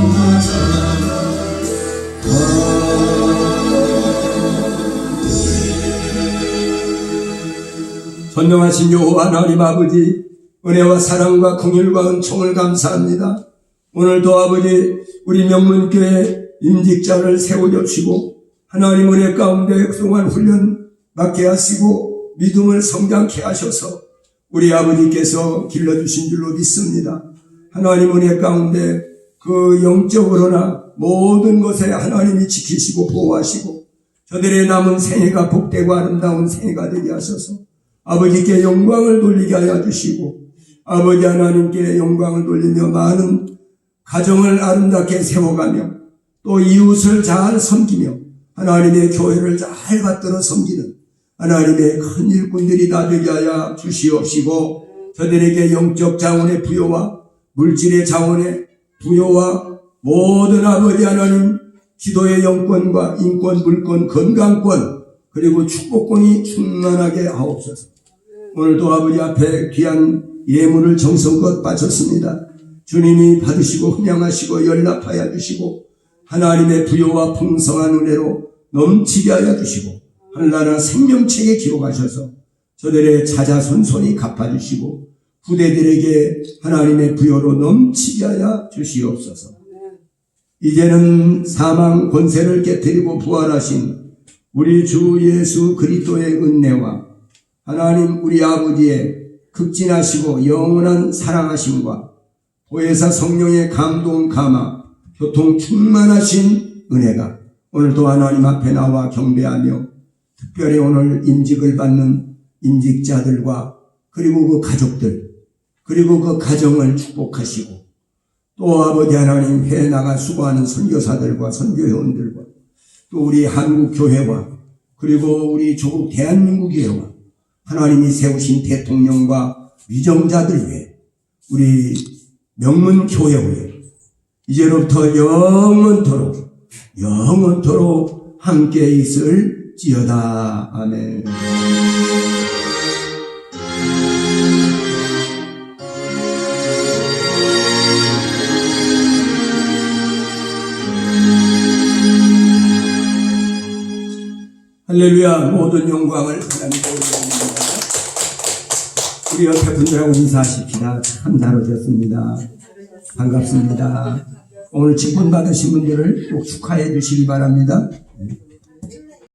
전능하신 여호와 하나님 아버지 은혜와 사랑과 긍휼과 은총을 감사합니다. 오늘도 아버지 우리 명문교회 임직자를 세워주시고 하나님 은혜 가운데 그동안 훈련 받게 하시고 믿음을 성장케 하셔서 우리 아버지께서 길러주신 줄로 믿습니다. 하나님 은혜 가운데 그 영적으로나 모든 것에 하나님이 지키시고 보호하시고 저들의 남은 생애가 복되고 아름다운 생애가 되게 하셔서 아버지께 영광을 돌리게 하여 주시고 아버지 하나님께 영광을 돌리며 많은 가정을 아름답게 세워가며 또 이웃을 잘 섬기며 하나님의 교회를 잘 받들어 섬기는 하나님의 큰 일꾼들이 다 되게 하여 주시옵시고 저들에게 영적 자원의 부여와 물질의 자원의 부여와 모든 아버지 하나님 기도의 영권과 인권, 물권, 건강권 그리고 축복권이 충만하게 하옵소서. 오늘도 아버지 앞에 귀한 예물을 정성껏 바쳤습니다. 주님이 받으시고 훈양하시고 연락하여 주시고 하나님의 부여와 풍성한 은혜로 넘치게 하여 주시고 하늘나라 생명책에 기록하셔서 저들의 자자손손이 갚아주시고 후대들에게 하나님의 부여로 넘치게 하여 주시옵소서. 이제는 사망 권세를 깨뜨리고 부활하신 우리 주 예수 그리스도의 은혜와 하나님 우리 아버지의 극진하시고 영원한 사랑하심과 보혜사 성령의 감동 감화 교통 충만하신 은혜가 오늘도 하나님 앞에 나와 경배하며 특별히 오늘 임직을 받는 임직자들과 그리고 그 가족들 그리고 그 가정을 축복하시고 또 아버지 하나님 해외 나가 수고하는 선교사들과 선교회원들과 또 우리 한국교회와 그리고 우리 조국 대한민국 교회와 하나님이 세우신 대통령과 위정자들 위해 우리 명문교회 위해 이제로부터 영원토록 함께 있을지어다. 아멘. 할렐루야. 모든 영광을 하나님께 올려드립니다. 우리 옆에 분들하고 인사하십시다. 참 잘 오셨습니다. 반갑습니다. 오늘 직분 받으신 분들을 꼭 축하해 주시기 바랍니다.